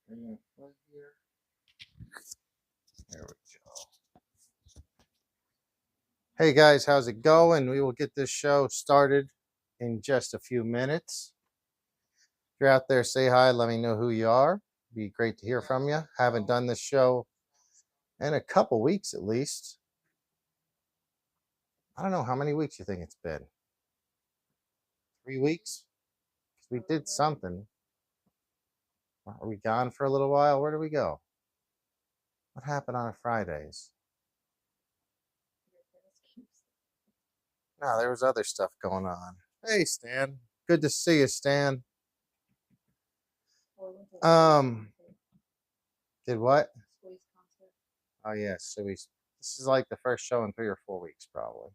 There we go. Hey guys, how's it going? We will get this show started in just a few minutes. If you're out there, say hi. Let me know who you are. Be great to hear from you. Haven't done this show in a couple weeks at least. I don't know how many weeks you think it's been. 3 weeks? We did something. Are we gone for a little while? Where do we go? What happened on Fridays? No, there was other stuff going on. Hey, Stan. Good to see you, Stan. Did what? Oh, yeah. So this is like the first show in 3 or 4 weeks, probably.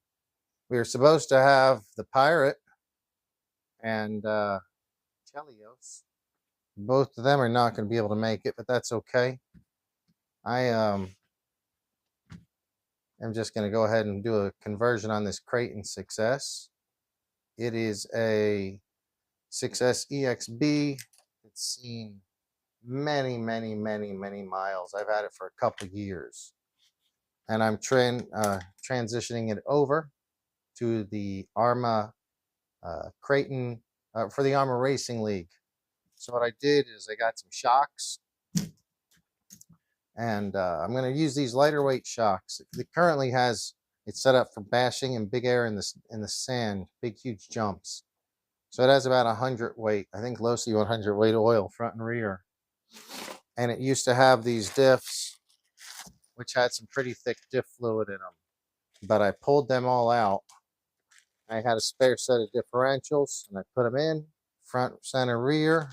We were supposed to have the Pirate and Chelios. Both of them are not going to be able to make it, but that's okay. I am just going to go ahead and do a conversion on this Kraton 6S. It is a 6S EXB. It's seen many miles. I've had it for a couple years. And I'm transitioning it over to the Arrma Kraton for the Arrma Racing League. So what I did is I got some shocks, and I'm going to use these lighter weight shocks. It currently has it set up for bashing and big air in the sand, big huge jumps. So it has about 100 weight, I think Losi 100 weight oil front and rear. And it used to have these diffs, which had some pretty thick diff fluid in them. But I pulled them all out. I had a spare set of differentials, and I put them in front, center, rear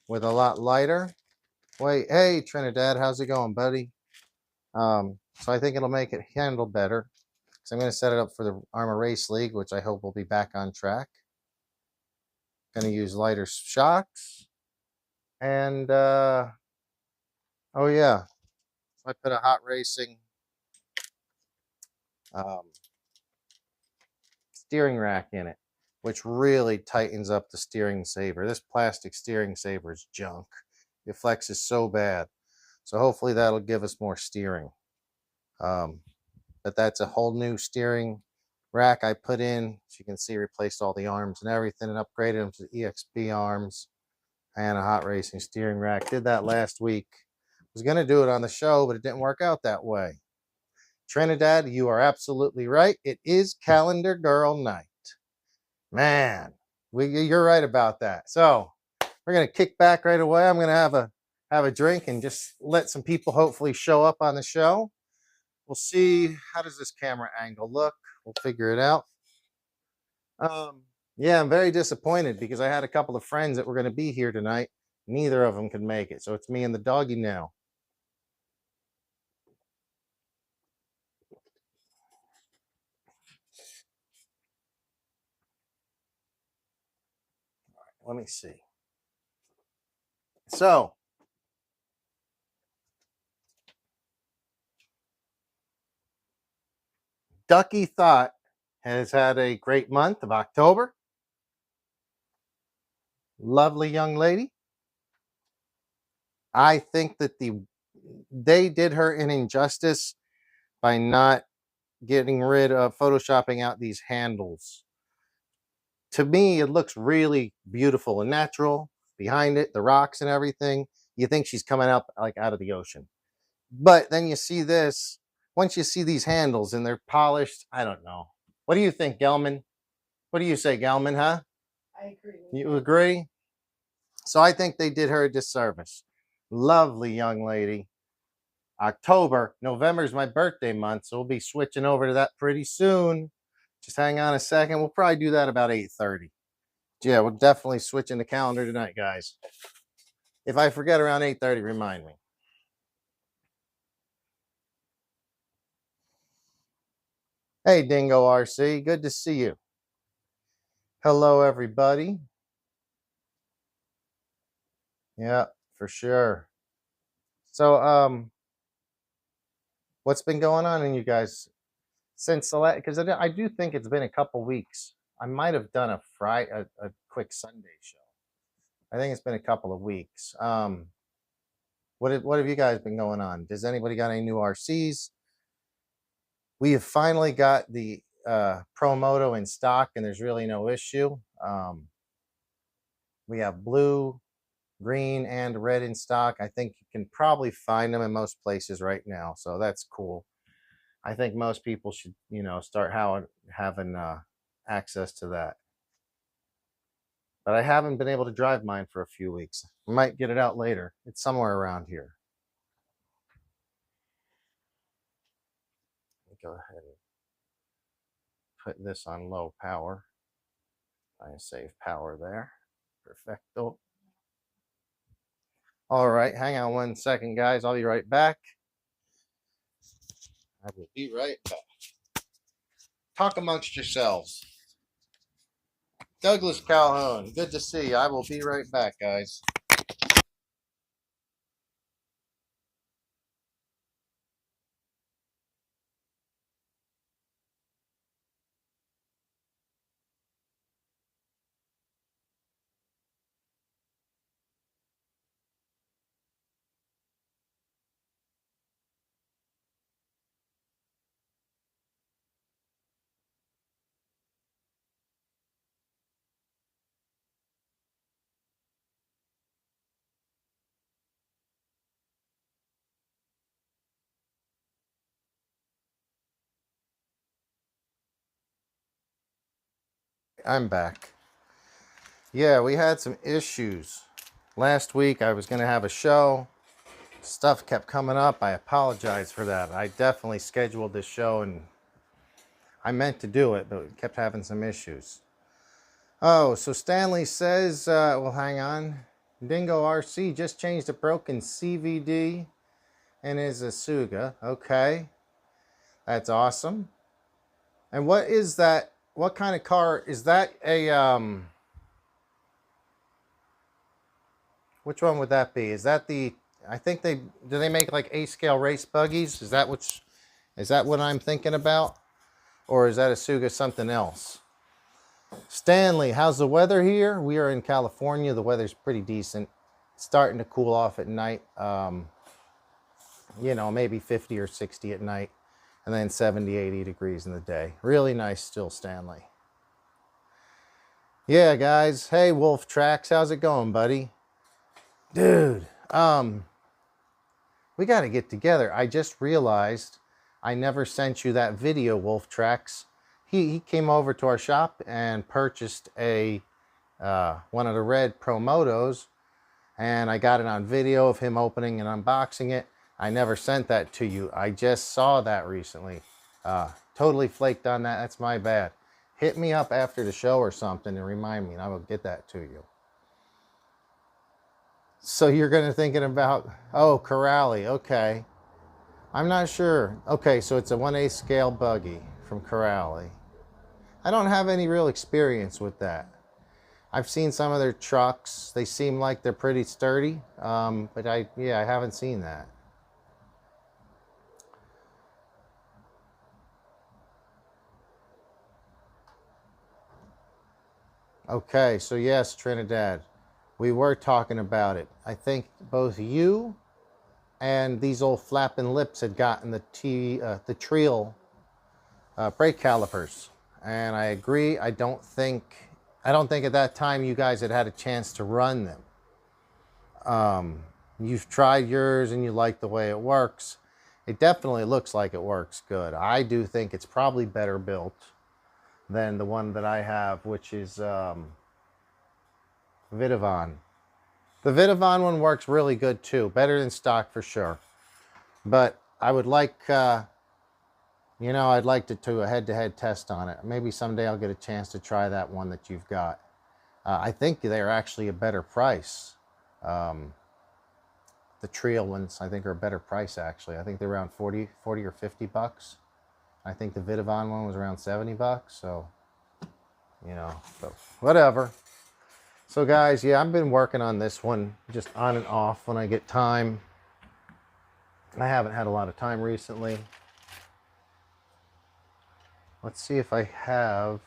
with a lot lighter. Wait, hey Trinidad, how's it going, buddy? So I think it'll make it handle better. So I'm going to set it up for the Arrma Race League, which I hope will be back on track. Going to use lighter shocks, and oh yeah, so I put a hot racing steering rack in it, which really tightens up the steering saver. This plastic steering saver is junk. It flexes so bad. So hopefully that'll give us more steering. But that's a whole new steering rack I put in. As you can see, replaced all the arms and everything and upgraded them to the EXB arms and a hot racing steering rack. Did that last week. Was going to do it on the show, but it didn't work out that way. Trinidad, you are absolutely right. It is Calendar Girl Night. Man, you're right about that. So we're going to kick back right away. I'm going to have a drink and just let some people hopefully show up on the show. We'll see. How does this camera angle look? We'll figure it out. Yeah, I'm very disappointed because I had a couple of friends that were going to be here tonight. Neither of them could make it. So it's me and the doggy now. Let me see. So, Ducky Thought has had a great month of October. Lovely young lady. I think that they did her an injustice by not getting rid of photoshopping out these handles. To me, it looks really beautiful and natural. Behind it, the rocks and everything. You think she's coming up like out of the ocean. But then you see this. Once you see these handles and they're polished, I don't know. What do you think, Gelman? What do you say, Gelman, huh? I agree. You agree? So I think they did her a disservice. Lovely young lady. November is my birthday month, so we'll be switching over to that pretty soon. Just hang on a second. We'll probably do that about 8:30. Yeah, we'll definitely switch in the calendar tonight, guys. If I forget around 8:30, remind me. Hey, Dingo RC, good to see you. Hello, everybody. Yeah, for sure. So, what's been going on in you guys since the last? Because I do think it's been a couple weeks. I might have done a quick Sunday show. I think it's been a couple of weeks. What have you guys been going on? Does anybody got any new RCs? We have finally got the Pro Moto in stock, and there's really no issue. We have blue, green, and red in stock. I think you can probably find them in most places right now, so that's cool. I think most people should, start having access to that. But I haven't been able to drive mine for a few weeks. I might get it out later. It's somewhere around here. Let me go ahead and put this on low power. I save power there. Perfecto. All right, hang on 1 second, guys. I'll be right back. I will be right back. Talk amongst yourselves. Douglas Calhoun, good to see you. I will be right back, guys. I'm back. Yeah, we had some issues. Last week I was going to have a show. Stuff kept coming up. I apologize for that. I definitely scheduled this show and I meant to do it, but we kept having some issues. Oh, so Stanley says, well, hang on. Dingo RC just changed a broken CVD and is a Suga. Okay. That's awesome. And what is that? What kind of car is that? Which one would that be? Is that the? I think do they make like A-scale race buggies? Is that what I'm thinking about, or is that a Suga something else? Stanley, how's the weather here? We are in California. The weather's pretty decent. It's starting to cool off at night. Maybe 50 or 60 at night, and then 70, 80 degrees in the day. Really nice still, Stanley. Yeah, guys. Hey, Wolf Tracks, how's it going, buddy? Dude, we got to get together. I just realized I never sent you that video, Wolf Tracks. He came over to our shop and purchased one of the red Pro Motos, and I got it on video of him opening and unboxing it. I never sent that to you. I just saw that recently. Totally flaked on that. That's my bad. Hit me up after the show or something and remind me, and I will get that to you. So you're going to thinking about, oh, Corrali. Okay. I'm not sure. Okay, so it's a 1/8 scale buggy from Corrali. I don't have any real experience with that. I've seen some of their trucks. They seem like they're pretty sturdy, but I haven't seen that. Okay, so yes, Trinidad, we were talking about it. I think both you and these old flapping lips had gotten the Treel brake calipers, and I agree. I don't think at that time you guys had a chance to run them. You've tried yours and you like the way it works. It definitely looks like it works good. I do think it's probably better built than the one that I have, which is Vidavon. The Vidavon one works really good too, better than stock for sure. But I would like, I'd like to do a head-to-head test on it. Maybe someday I'll get a chance to try that one that you've got. I think they're actually a better price. The Treel ones, I think, are a better price, actually. I think they're around 40 or 50 bucks. I think the Vidavon one was around 70 bucks. So, but whatever. So, guys, yeah, I've been working on this one just on and off when I get time. I haven't had a lot of time recently. Let's see if I have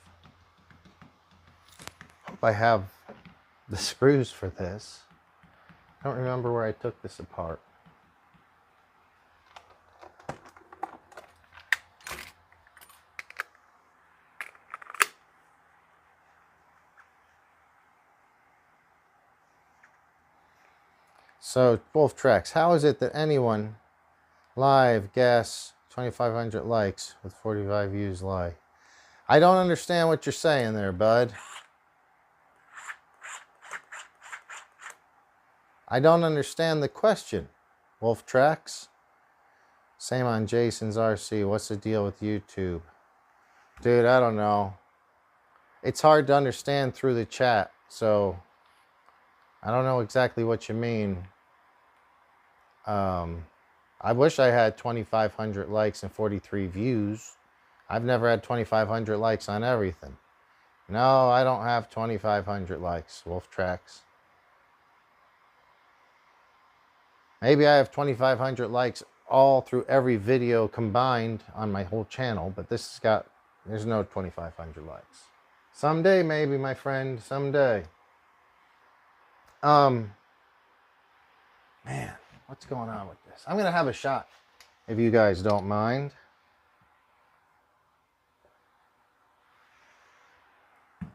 the screws for this. I don't remember where I took this apart. So, Wolf Tracks, how is it that anyone live guess 2,500 likes with 45 views lie? I don't understand what you're saying there, bud. I don't understand the question. Wolf Tracks? Same on Jason's RC. What's the deal with YouTube? Dude, I don't know. It's hard to understand through the chat, so I don't know exactly what you mean. I wish I had 2,500 likes and 43 views. I've never had 2,500 likes on everything. No, I don't have 2,500 likes, Wolf Tracks. Maybe I have 2,500 likes all through every video combined on my whole channel, but this has got, there's no 2,500 likes. Someday, maybe, my friend, someday. Man, what's going on with this? I'm going to have a shot, if you guys don't mind.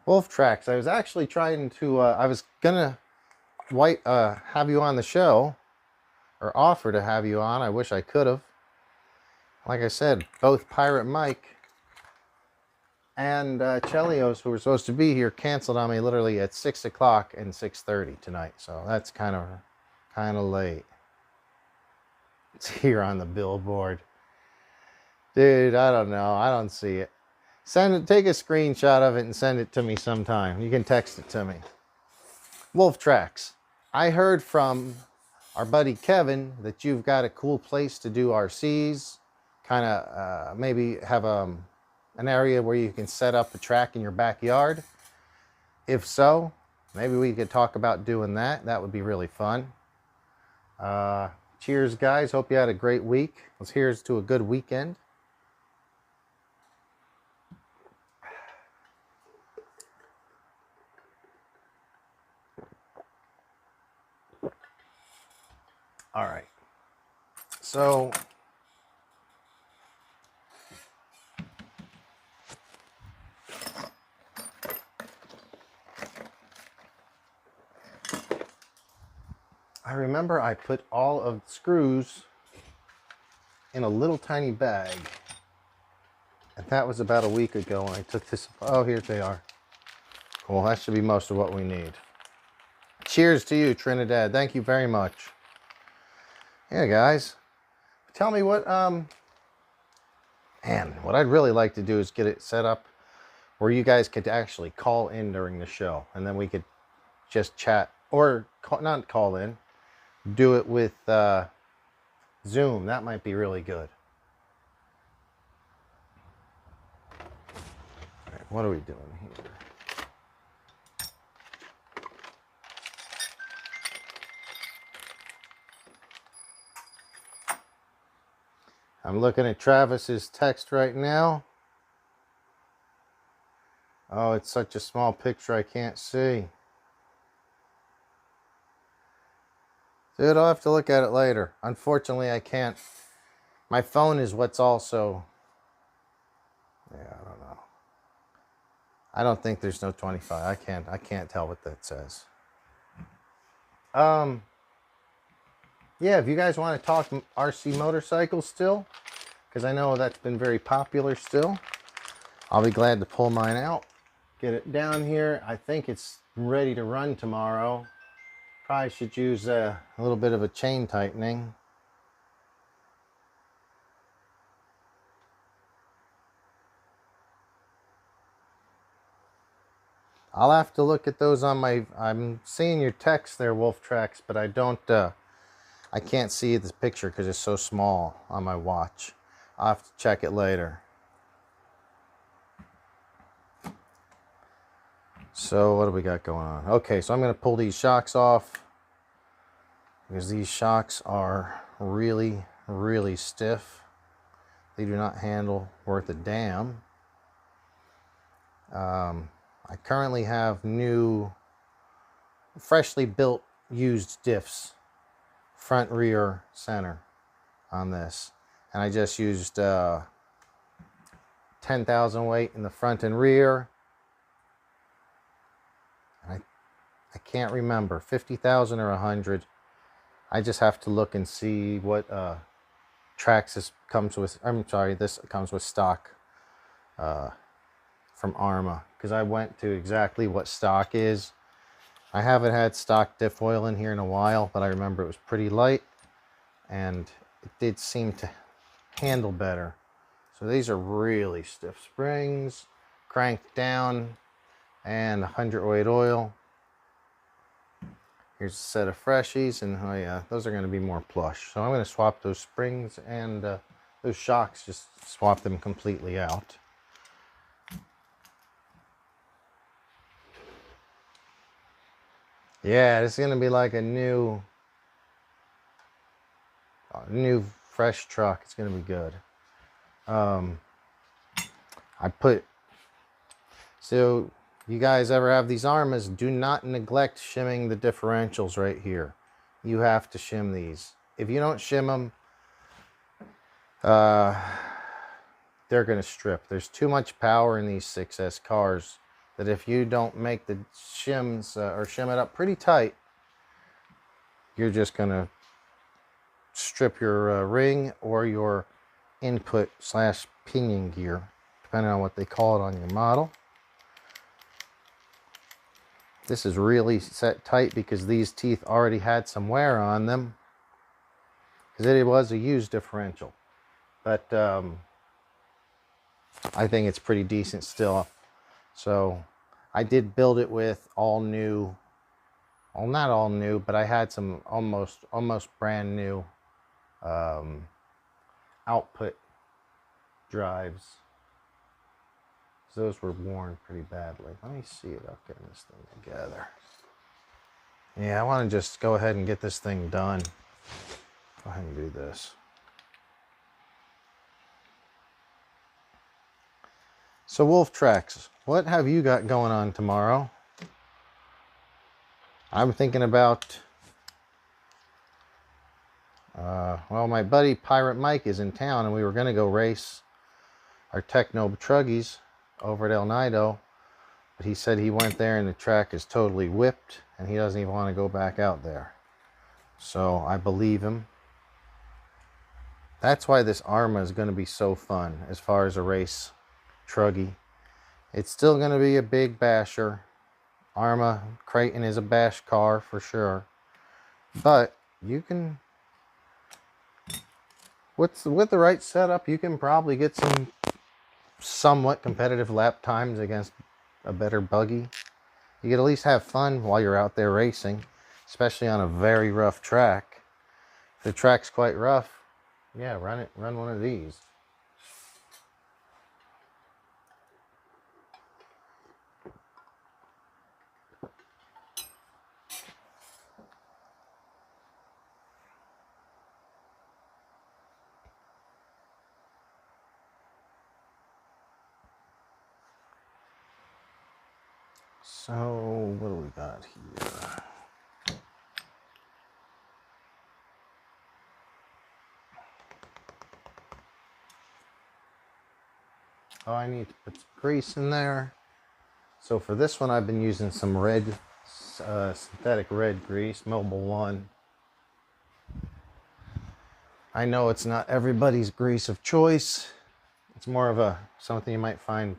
Wolf Tracks, I was actually trying to, I was going to have you on the show, or offer to have you on. I wish I could have. Like I said, both Pirate Mike and Chelios, who were supposed to be here, canceled on me literally at 6 o'clock and 6:30 tonight. So that's kind of late. It's here on the billboard. Dude, I don't know. I don't see it. Take a screenshot of it and send it to me sometime. You can text it to me. Wolf Tracks. I heard from our buddy Kevin that you've got a cool place to do RCs. Kind of maybe have an area where you can set up a track in your backyard. If so, maybe we could talk about doing that. That would be really fun. Cheers, guys. Hope you had a great week. Here's to a good weekend. All right. So I remember I put all of the screws in a little tiny bag. And that was about a week ago when I took this. Oh, here they are. Cool. That should be most of what we need. Cheers to you, Trinidad. Thank you very much. Yeah, guys. Tell me what, man, what I'd really like to do is get it set up where you guys could actually call in during the show. And then we could just chat, or not call in, do it with Zoom. That might be really good. All right, what are we doing here? I'm looking at Travis's text right now. Oh, it's such a small picture I can't see. Dude, I'll have to look at it later. Unfortunately, I can't. My phone is what's also... Yeah, I don't know. I don't think there's no 25. I can't tell what that says. Yeah, if you guys want to talk RC motorcycles still, because I know that's been very popular still, I'll be glad to pull mine out, get it down here. I think it's ready to run tomorrow. Probably should use a little bit of a chain tightening. I'll have to look at those on my... I'm seeing your text there, Wolf Tracks, but I don't... I can't see this picture because it's so small on my watch. I'll have to check it later. So what do we got going on? Okay, so I'm going to pull these shocks off because these shocks are really, really stiff. They do not handle worth a damn. I currently have new, freshly built, used diffs. Front, rear, center on this. And I just used 10,000 weight in the front and rear. And I can't remember, 50,000 or 100 I just have to look and see what tracks this comes with. I'm sorry, this comes with stock from Arrma, because I went to exactly what stock is. I haven't had stock diff oil in here in a while, but I remember it was pretty light and it did seem to handle better. So these are really stiff springs, cranked down, and 100 weight oil. Here's a set of freshies, and oh yeah, those are going to be more plush. So I'm going to swap those springs and those shocks, just swap them completely out. Yeah, this is going to be like a new fresh truck. It's going to be good. So you guys ever have these Arrmas, do not neglect shimming the differentials right here. You have to shim these. If you don't shim them, they're going to strip. There's too much power in these 6S cars that if you don't make the shims or shim it up pretty tight, you're just going to strip your ring or your input / pinion gear, depending on what they call it on your model. This is really set tight because these teeth already had some wear on them, because it was a used differential. But I think it's pretty decent still. So I did build it with all new, well, not all new, but I had some almost brand new output drives. So those were worn pretty badly. Let me see about getting this thing together. Yeah, I want to just go ahead and get this thing done. Go ahead and do this. So Wolf Tracks, what have you got going on tomorrow? I'm thinking about, well, my buddy Pirate Mike is in town, and we were going to go race our Techno Truggies over at El Nido, but he said he went there and the track is totally whipped and he doesn't even want to go back out there. So I believe him. That's why this Arrma is going to be so fun as far as a race truggy. It's still going to be a big basher. Arrma Kraton is a bash car for sure, but you can, with the right setup, you can probably get some somewhat competitive lap times against a better buggy. You can at least have fun while you're out there racing, especially on a very rough track. If the track's quite rough, yeah, run one of these. So what do we got here? Oh, I need to put some grease in there. So for this one, I've been using some red, synthetic red grease, Mobile One. I know it's not everybody's grease of choice. It's more of something you might find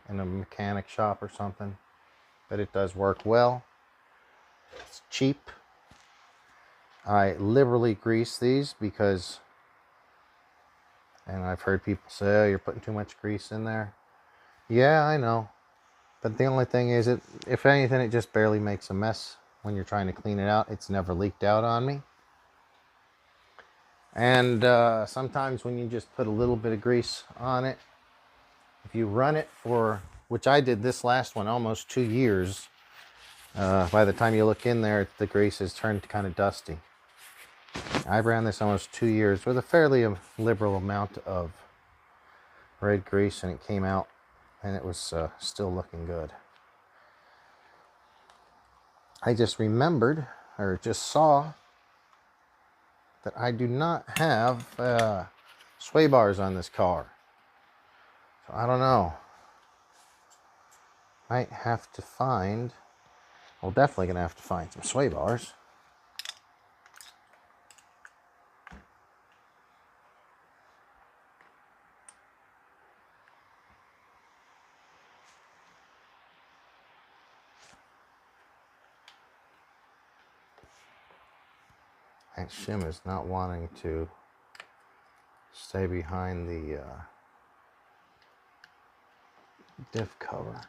in a mechanic shop or something, but it does work well. It's cheap. I liberally grease these because, and I've heard people say, oh, you're putting too much grease in there. Yeah, I know. But the only thing is, if anything, it just barely makes a mess when you're trying to clean it out. It's never leaked out on me. And sometimes when you just put a little bit of grease on it, if you run it for, which I did this last one, almost 2 years, by the time you look in there, the grease has turned kind of dusty. I ran this almost 2 years with a fairly liberal amount of red grease, and it came out, and it was still looking good. I just remembered, or just saw, that I do not have sway bars on this car. So I don't know. Might have to find, well, definitely gonna have to find some sway bars. That shim is not wanting to stay behind the diff cover.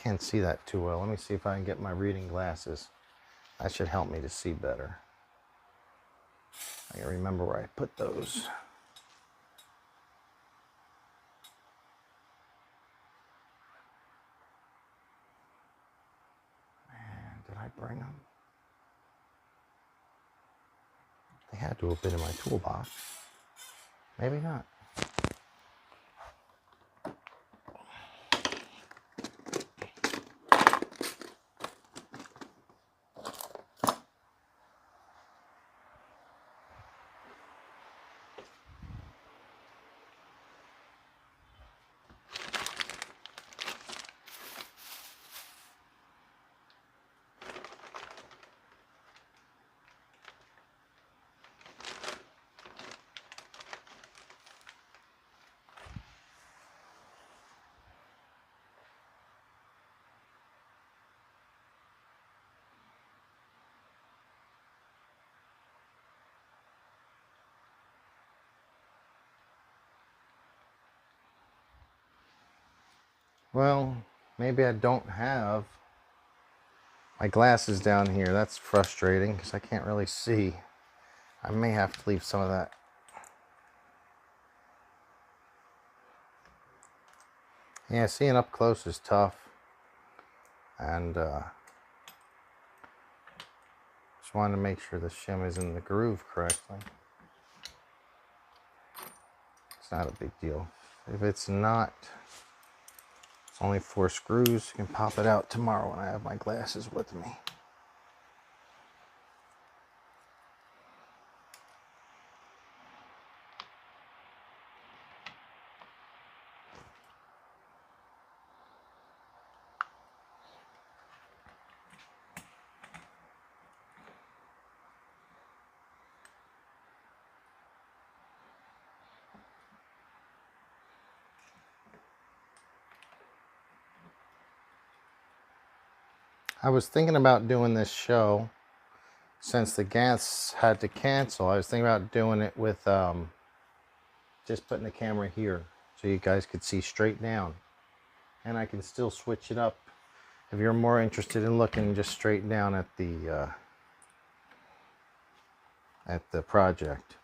Can't see that too well. Let me see if I can get my reading glasses. That should help me to see better. I gotta remember where I put those. And did I bring them? They had to have been in my toolbox. Maybe not. Well, maybe I don't have my glasses down here. That's frustrating because I can't really see. I may have to leave some of that. Yeah, seeing up close is tough. And just wanted to make sure the shim is in the groove correctly. It's not a big deal. If it's not, it's only 4 screws. You can pop it out tomorrow when I have my glasses with me. I was thinking about doing this show since the guests had to cancel. I was thinking about doing it with just putting the camera here so you guys could see straight down. And I can still switch it up if you're more interested in looking just straight down at the project.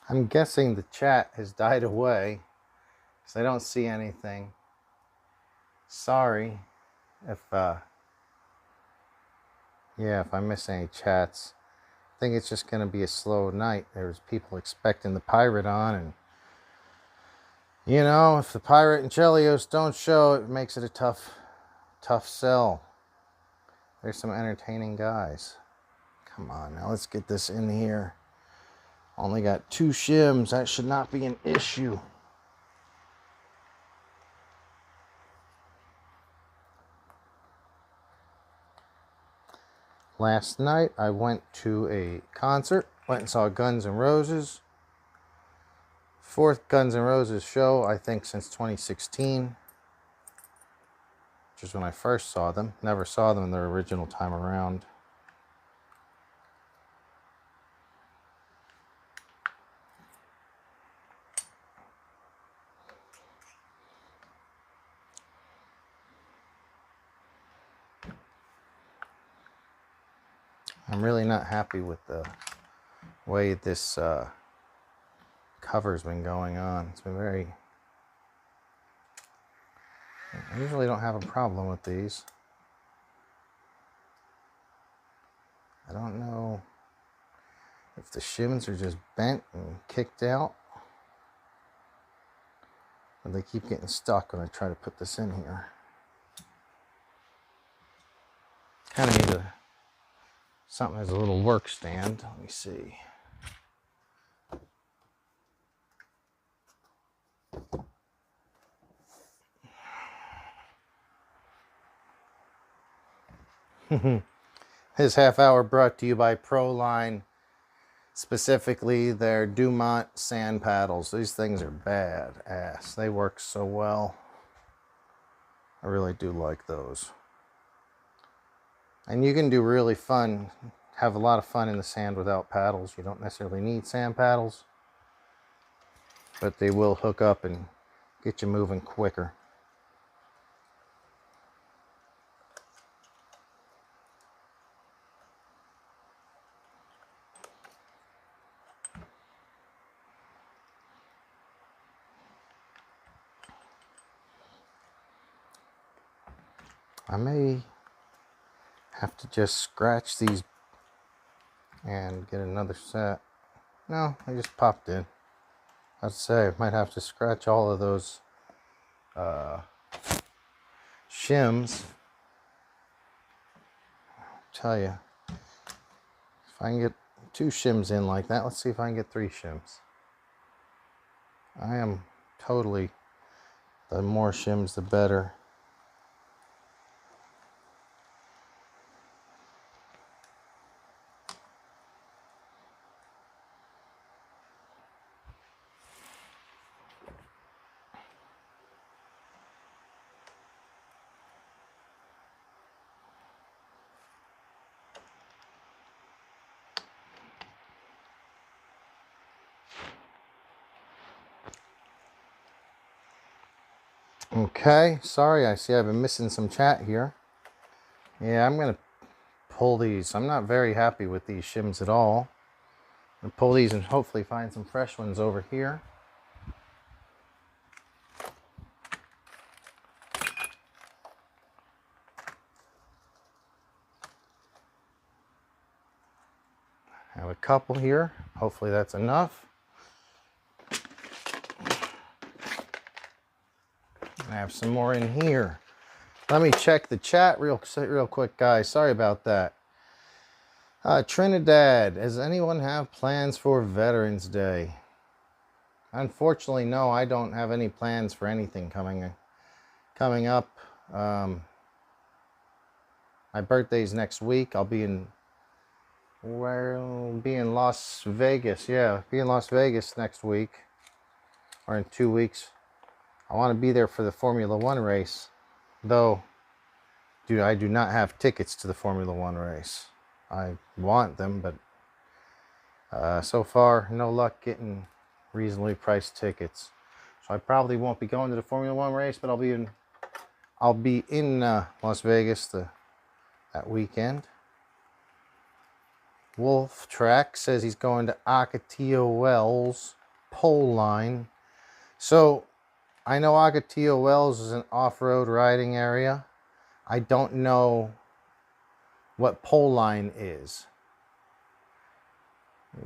I'm guessing the chat has died away because I don't see anything. Sorry if if I miss any chats. I think it's just going to be a slow night. There's people expecting the Pirate on, and you know, if the Pirate and Chelios don't show, it makes it a tough sell. There's some entertaining guys. Come on, now let's get this in here. Only got 2 shims. That should not be an issue. Last night I went to a concert, went and saw Guns N' Roses. Fourth Guns N' Roses show, I think, since 2016, which is when I first saw them. Never saw them their original time around. I'm really not happy with the way this cover's been going on. It's been very... I usually don't have a problem with these. I don't know if the shims are just bent and kicked out, but they keep getting stuck when I try to put this in here. Kind of need something as a little work stand. Let me see. This half hour brought to you by Proline, specifically their Dumont sand paddles. These things are badass. They work so well. I really do like those. And you can do really fun, have a lot of fun in the sand without paddles. You don't necessarily need sand paddles, but they will hook up and get you moving quicker. I may have to just scratch these and get another set. No, I just popped in. I'd say I might have to scratch all of those shims. I'll tell you, if I can get 2 shims in like that, let's see if I can get 3 shims. I am totally, the more shims the better. Okay, sorry, I see I've been missing some chat here. Yeah, I'm going to pull these. I'm not very happy with these shims at all. I'm going to pull these and hopefully find some fresh ones over here. I have a couple here. Hopefully that's enough. I have some more in here. Let me check the chat real quick, guys. Sorry about that. Trinidad, does anyone have plans for Veterans Day? Unfortunately, no, I don't have any plans for anything coming up. My birthday's next week. I'll be in Las Vegas. Yeah, be in Las Vegas next week, or in 2 weeks. I want to be there for the Formula One race, though. Dude, I do not have tickets to the Formula One race. I want them, but so far, no luck getting reasonably priced tickets. So I probably won't be going to the Formula One race, but I'll be in Las Vegas that weekend. Wolf Track says he's going to Ocotillo Wells pole line. So I know Ocotillo Wells is an off-road riding area. I don't know what pole line is.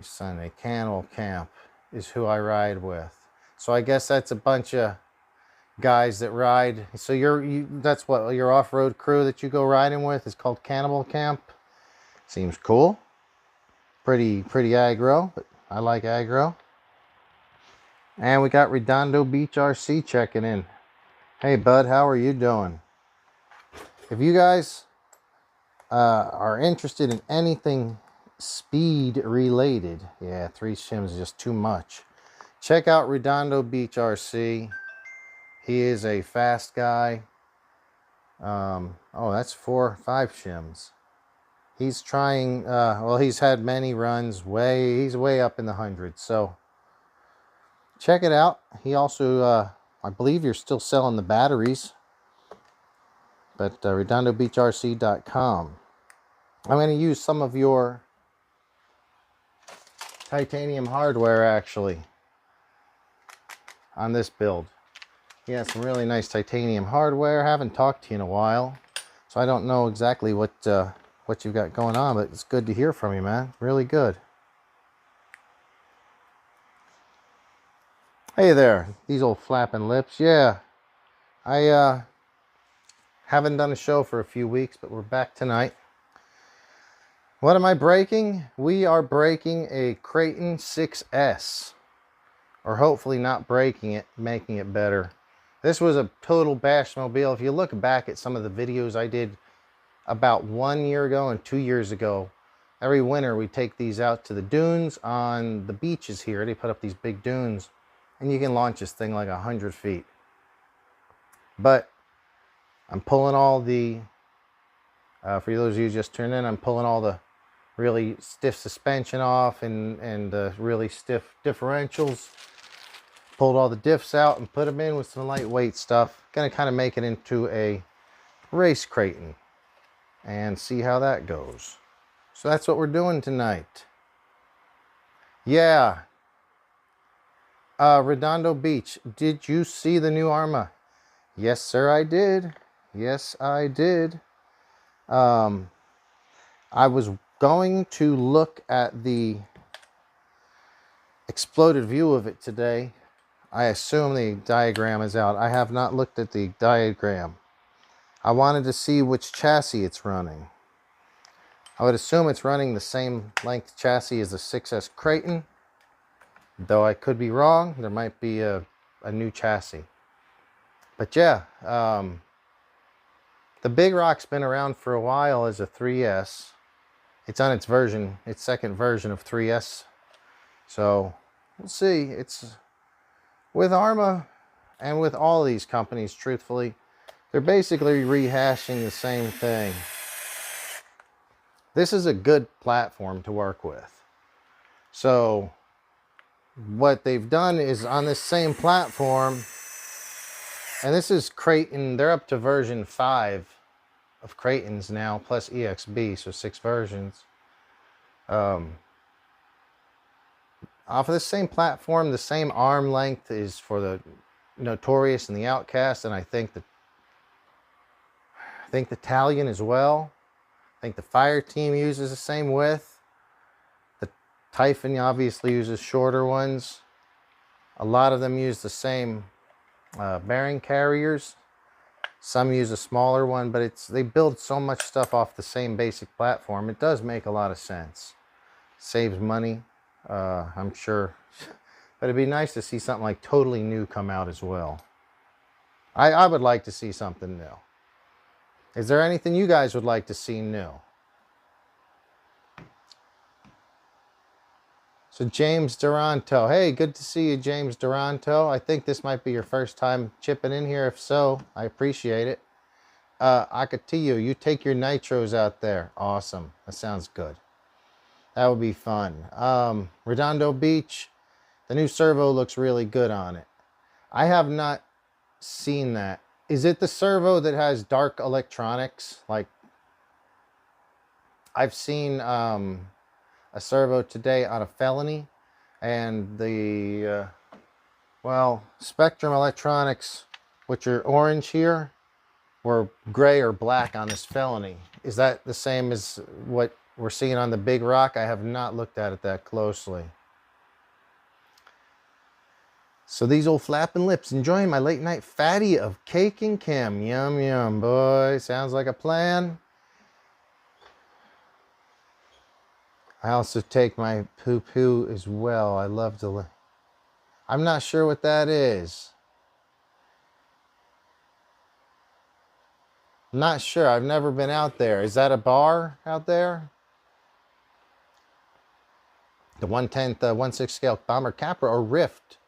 Sunday Cannibal Camp is who I ride with. So I guess that's a bunch of guys that ride. So that's what your off-road crew that you go riding with is called Cannibal Camp. Seems cool. Pretty aggro, but I like aggro. And we got Redondo Beach RC checking in. Hey bud, how are you doing? If you guys are interested in anything speed related, yeah, 3 shims is just too much. Check out Redondo Beach RC. He is a fast guy. Oh, that's 4 or 5 shims. He's trying, well, he's had many runs, he's way up in the hundreds, so check it out. He also, I believe you're still selling the batteries, but redondobeachrc.com. I'm going to use some of your titanium hardware, actually, on this build. He has some really nice titanium hardware. I haven't talked to you in a while, so I don't know exactly what you've got going on, but it's good to hear from you, man. Really good. Hey there, these old flapping lips. Yeah, I haven't done a show for a few weeks, but we're back tonight. What am I breaking? We are breaking a Kraton 6S, or hopefully not breaking it, making it better. This was a total bashmobile. If you look back at some of the videos I did about 1 year ago and 2 years ago, every winter we take these out to the dunes on the beaches here. They put up these big dunes, and you can launch this thing like 100 feet. But I'm pulling all the, for those of you who just turned in, I'm pulling all the really stiff suspension off and the really stiff differentials. Pulled all the diffs out and put them in with some lightweight stuff. Gonna kind of make it into a race Kraton and see how that goes. So that's what we're doing tonight. Yeah. Redondo Beach, did you see the new Arrma? Yes, sir, I did. Yes, I did. I was going to look at the exploded view of it today. I assume the diagram is out. I have not looked at the diagram. I wanted to see which chassis it's running. I would assume it's running the same length chassis as the 6S Kraton, though I could be wrong. There might be a new chassis. But yeah, the Big Rock's been around for a while as a 3S. It's on its second version of 3S. So we'll see. It's with Arrma and with all these companies, truthfully, they're basically rehashing the same thing. This is a good platform to work with. So what they've done is on this same platform, and this is Kraton, they're up to version 5 of Kratons now, plus EXB, so 6 versions. Off of the same platform, the same arm length is for the Notorious and the Outcast, and I think the Talion as well. I think the Fire Team uses the same width. The Typhon obviously uses shorter ones. A lot of them use the same bearing carriers. Some use a smaller one, but they build so much stuff off the same basic platform. It does make a lot of sense. Saves money, I'm sure. But it'd be nice to see something like totally new come out as well. I would like to see something new. Is there anything you guys would like to see new? So James Duranto. Hey, good to see you, James Duranto. I think this might be your first time chipping in here. If so, I appreciate it. Akatillo, you take your nitros out there. Awesome. That sounds good. That would be fun. Redondo Beach, the new servo looks really good on it. I have not seen that. Is it the servo that has dark electronics? Like, I've seen a servo today on a Felony, and the Spectrum Electronics, which are orange here, were gray or black on this Felony. Is that the same as what we're seeing on the Big Rock? I have not looked at it that closely. So these old flapping lips, enjoying my late night fatty of cake and Kim. Yum, yum, boy. Sounds like a plan. I also take my poo-poo as well. I love to... I'm not sure what that is. I'm not sure. I've never been out there. Is that a bar out there? The 1/10, 1/6 scale bomber capper or rift.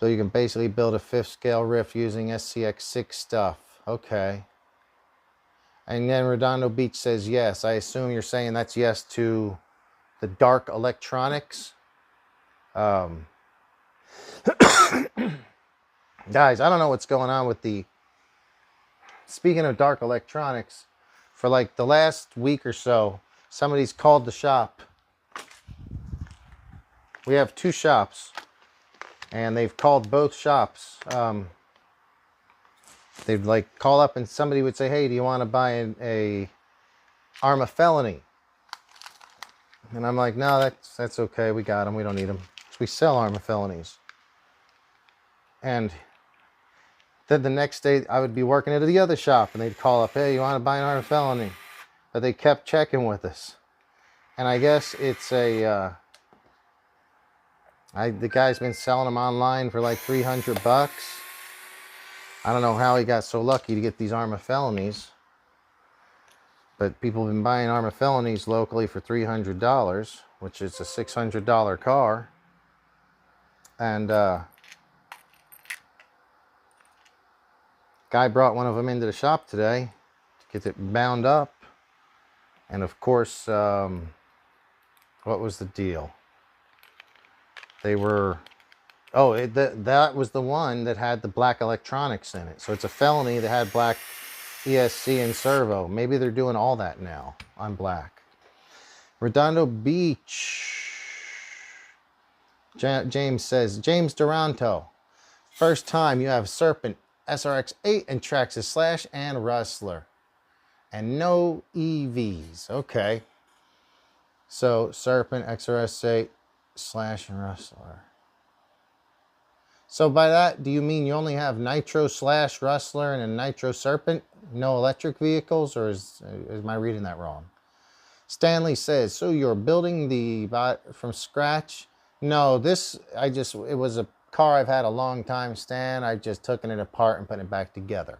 So you can basically build a 5th scale rift using SCX6 stuff. Okay. And then Redondo Beach says yes. I assume you're saying that's yes to the dark electronics. Guys, I don't know what's going on with the... Speaking of dark electronics, for like the last week or so, somebody's called the shop. We have 2 shops, and they've called both shops. They'd like call up and somebody would say, hey, do you want to buy a Arrma felony? And I'm like, no, that's okay. We got them. We don't need them. We sell Arrma felonies. And then the next day I would be working at the other shop and they'd call up, hey, you want to buy an Arrma felony? But they kept checking with us. And I guess it's a, the guy's been selling them online for like $300. I don't know how he got so lucky to get these Arrma felonies. But people have been buying Arrma felonies locally for $300, which is a $600 car. And guy brought one of them into the shop today to get it bound up. And of course, what was the deal? They were, that was the one that had the black electronics in it. So it's a felony that had black ESC and servo. Maybe they're doing all that now on black. Redondo Beach. James says, James Duranto, first time you have Serpent SRX8 and Traxxas Slash and Rustler. And no EVs. Okay. So Serpent, XRS8, Slash, and Rustler. So by that, do you mean you only have Nitro Slash, Rustler, and a Nitro Serpent? No electric vehicles? Or am I reading that wrong? Stanley says, so you're building the bot from scratch? No, it was a car I've had a long time, Stan. I've just taken it apart and put it back together.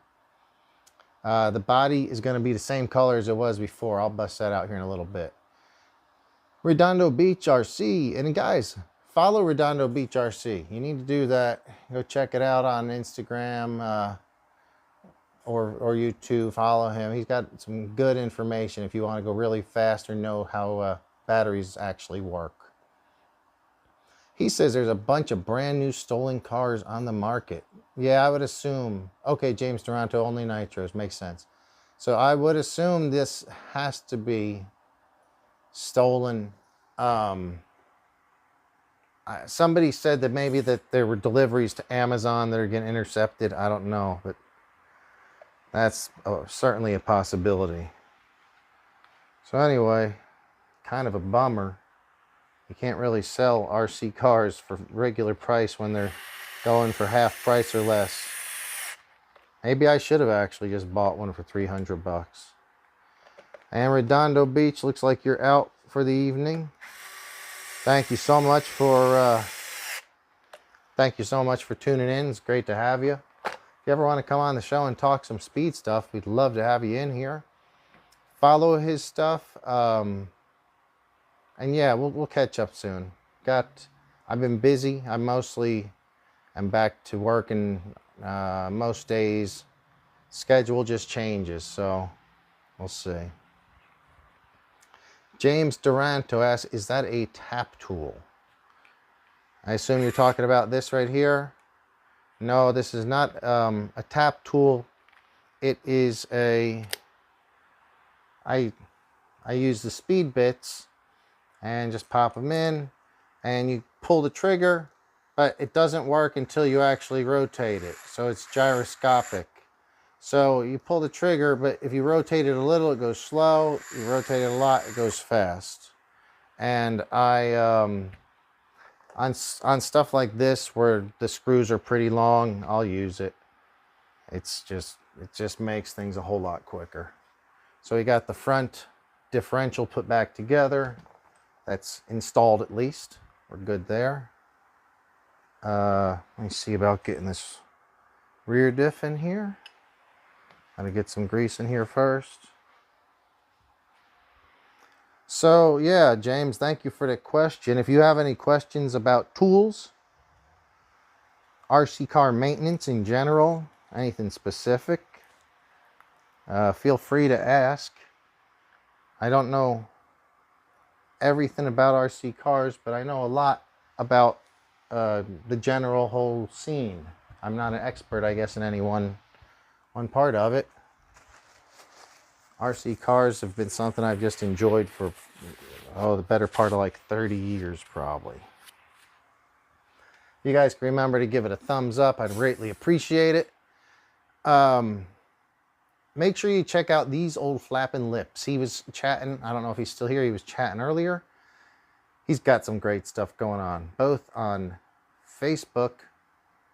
The body is going to be the same color as it was before. I'll bust that out here in a little bit. Redondo Beach RC. And guys, follow Redondo Beach RC. You need to do that. Go check it out on Instagram or YouTube. Follow him. He's got some good information if you want to go really fast or know how batteries actually work. He says there's a bunch of brand new stolen cars on the market. Yeah, I would assume. Okay, James Toronto, only nitros. Makes sense. So I would assume this has to be stolen. Somebody said that maybe that there were deliveries to Amazon that are getting intercepted. I don't know, but that's certainly a possibility. So anyway, kind of a bummer. You can't really sell RC cars for regular price when they're going for half price or less. Maybe I should have actually just bought one for $300. And Redondo Beach, looks like you're out for the evening. Thank you so much for tuning in. It's great to have you. If you ever want to come on the show and talk some speed stuff, we'd love to have you in here. Follow his stuff. And yeah, we'll catch up soon. I've been busy. I'm back to working most days. Schedule just changes, so we'll see. James Duranto asks, is that a tap tool? I assume you're talking about this right here. No, this is not a tap tool. It is I use the speed bits and just pop them in, and you pull the trigger, but it doesn't work until you actually rotate it. So it's gyroscopic. So you pull the trigger, but if you rotate it a little, it goes slow. You rotate it a lot, it goes fast. And on stuff like this where the screws are pretty long, I'll use it. It just makes things a whole lot quicker. So we got the front differential put back together. That's installed at least. We're good there. Let me see about getting this rear diff in here. Gotta get some grease in here first. So yeah, James, thank you for the question. If you have any questions about tools, RC car maintenance in general, anything specific, feel free to ask. I don't know everything about RC cars, but I know a lot about the general whole scene. I'm not an expert, I guess, in any one part of it. RC cars have been something I've just enjoyed for, the better part of like 30 years probably. If you guys can remember to give it a thumbs up, I'd greatly appreciate it. Make sure you check out These Old Flapping Lips. He was chatting, I don't know if he's still here, he was chatting earlier. He's got some great stuff going on, both on Facebook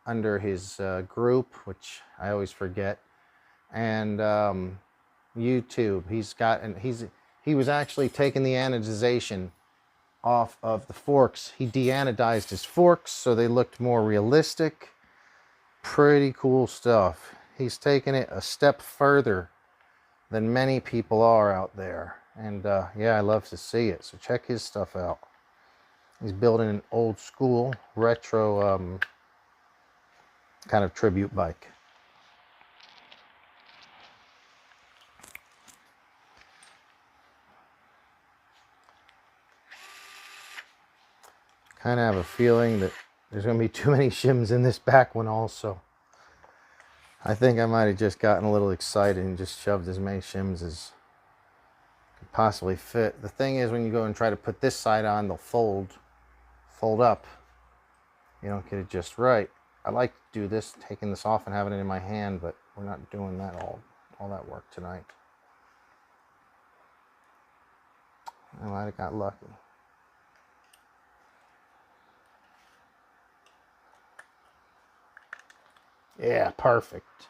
under his group, which I always forget, and YouTube. He was actually taking the anodization off of the forks. He deanodized his forks so they looked more realistic. Pretty cool stuff. He's taken it a step further than many people are out there, and yeah, I love to see it. So check his stuff out. He's building an old school retro kind of tribute bike. Kind of have a feeling that there's going to be too many shims in this back one also. I think I might have just gotten a little excited and just shoved as many shims as could possibly fit. The thing is, when you go and try to put this side on, they'll fold up. You don't get it just right. I like to do this, taking this off and having it in my hand, but we're not doing that all that work tonight. I might have got lucky. Yeah, perfect.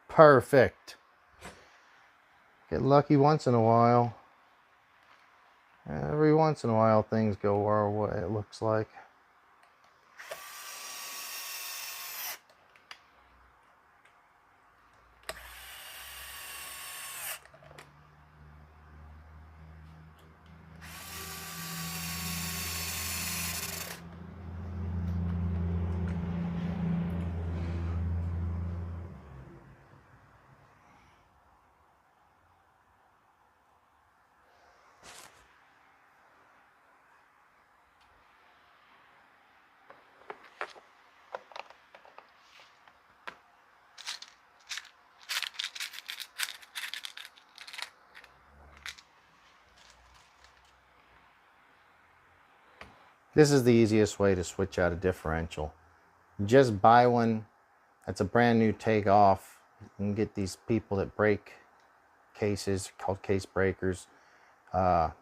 Perfect. Get lucky once in a while. Every once in a while things go our way, it looks like. This is the easiest way to switch out a differential. Just buy one that's a brand new takeoff. You can get these people that break cases, called case breakers. And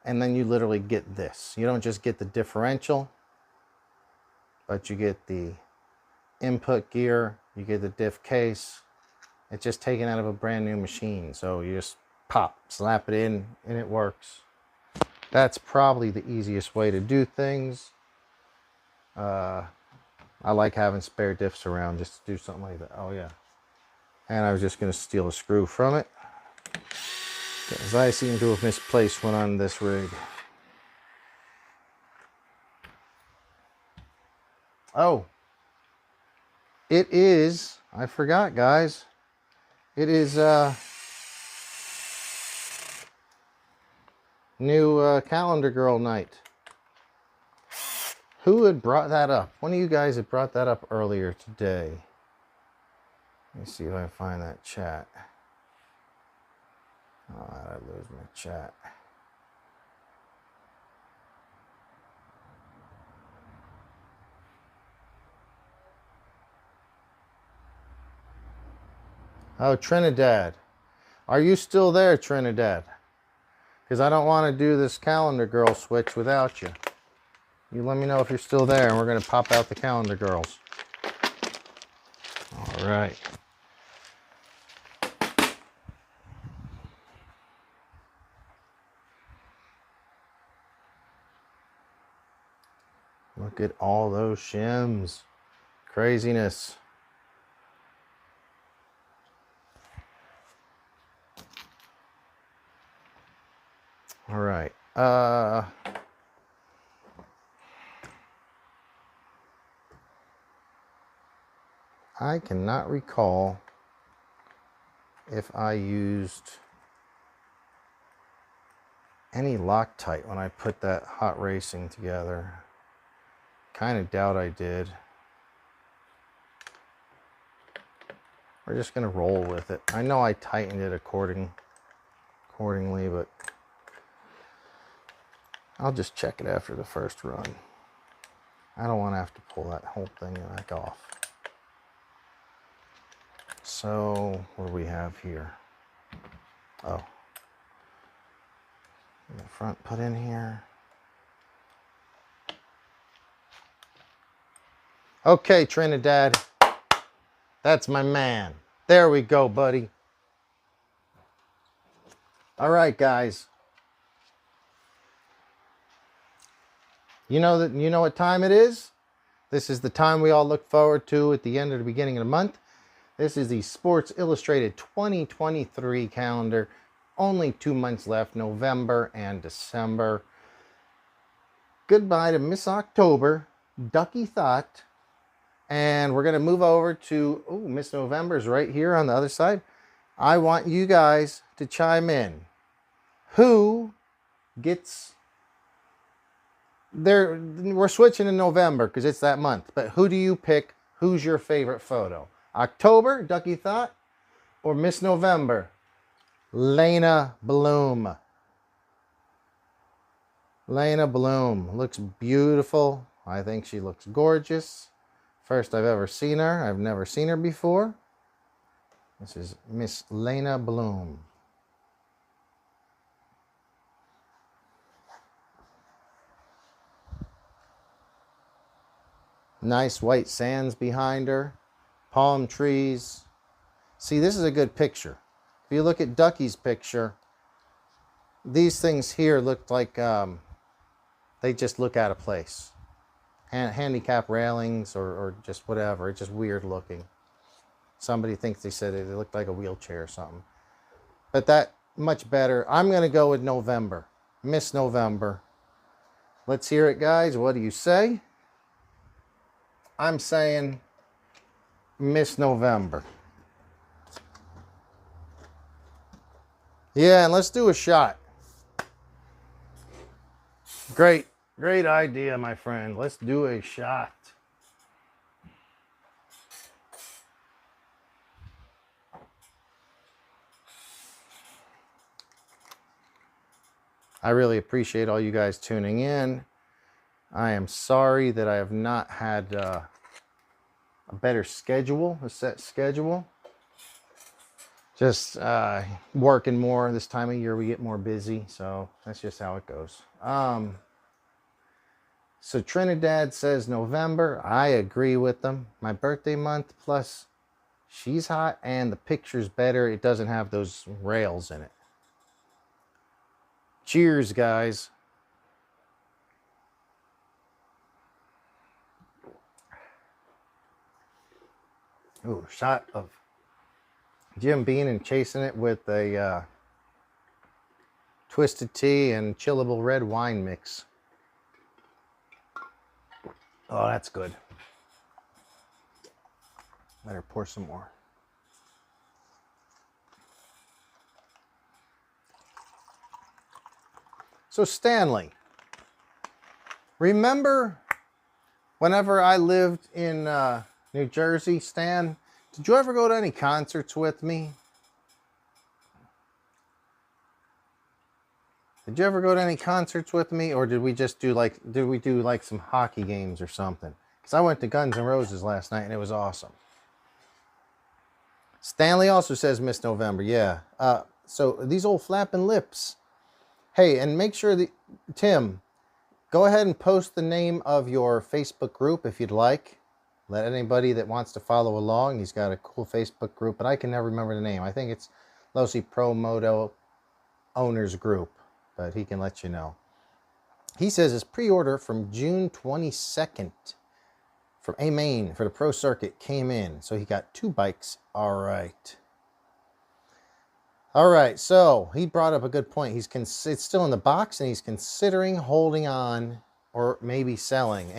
then you literally get this. You don't just get the differential, but you get the input gear, you get the diff case. It's just taken out of a brand new machine. So you just pop, slap it in, and it works. That's probably the easiest way to do things. I like having spare diffs around just to do something like that. Oh yeah. And I was just going to steal a screw from it, because I seem to have misplaced one on this rig. Oh, it is, I forgot, guys. It is new calendar girl night. Who had brought that up? One of you guys had brought that up earlier today. Let me see if I can find that chat. Oh, I lose my chat. Oh, Trinidad. Are you still there, Trinidad? Because I don't want to do this calendar girl switch without you. You let me know if you're still there, and we're going to pop out the calendar girls. All right. Look at all those shims. Craziness. All right. I cannot recall if I used any Loctite when I put that hot racing together. Kind of doubt I did. We're just gonna roll with it. I know I tightened it accordingly, but I'll just check it after the first run. I don't want to have to pull that whole thing back off. So what do we have here? Oh, the front put in here. Okay, Trinidad, that's my man. There we go, buddy. All right, guys. You know what time it is? This is the time we all look forward to at the end or the beginning of the month. This is the Sports Illustrated 2023 calendar. Only 2 months left, November and December. Goodbye to Miss October, Ducky Thought. And we're going to move over to, Miss November's right here on the other side. I want you guys to chime in. Who gets... We're switching to November because it's that month. But who do you pick? Who's your favorite photo? October, Ducky Thought, or Miss November, Lena Bloom? Lena Bloom looks beautiful. I think she looks gorgeous. First I've ever seen her. I've never seen her before. This is Miss Lena Bloom. Nice white sands behind her. Palm trees. See, this is a good picture. If you look at Ducky's picture, these things here look like they just look out of place. Handicap railings or just whatever. It's just weird looking. Somebody thinks they said it looked like a wheelchair or something. But that much better. I'm going to go with November. Miss November. Let's hear it, guys. What do you say? I'm saying Miss November. Yeah, and let's do a shot. Great idea, my friend. Let's do a shot. I really appreciate all you guys tuning in. I am sorry that I have not had a better schedule, a set schedule. Just working more this time of year, we get more busy, so that's just how it goes. So Trinidad says November. I agree with them. My birthday month, plus she's hot and the picture's better. It doesn't have those rails in it. Cheers, guys. Ooh, shot of Jim Beam and chasing it with a twisted tea and chillable red wine mix. Oh, that's good. Better pour some more. So Stanley, remember whenever I lived in New Jersey, Stan, did you ever go to any concerts with me? Did you ever go to any concerts with me, or did we just do like some hockey games or something? Because I went to Guns N' Roses last night and it was awesome. Stanley also says Miss November. Yeah. So these old flapping lips. Hey, and make sure that Tim, go ahead and post the name of your Facebook group if you'd like. Let anybody that wants to follow along. He's got a cool Facebook group, but I can never remember the name. I think it's Losi Pro Moto Owners Group, but he can let you know. He says his pre-order from June 22nd from A-Main for the Pro Circuit came in. So he got 2 bikes. All right. All right, so he brought up a good point. It's still in the box, and he's considering holding on, or maybe selling,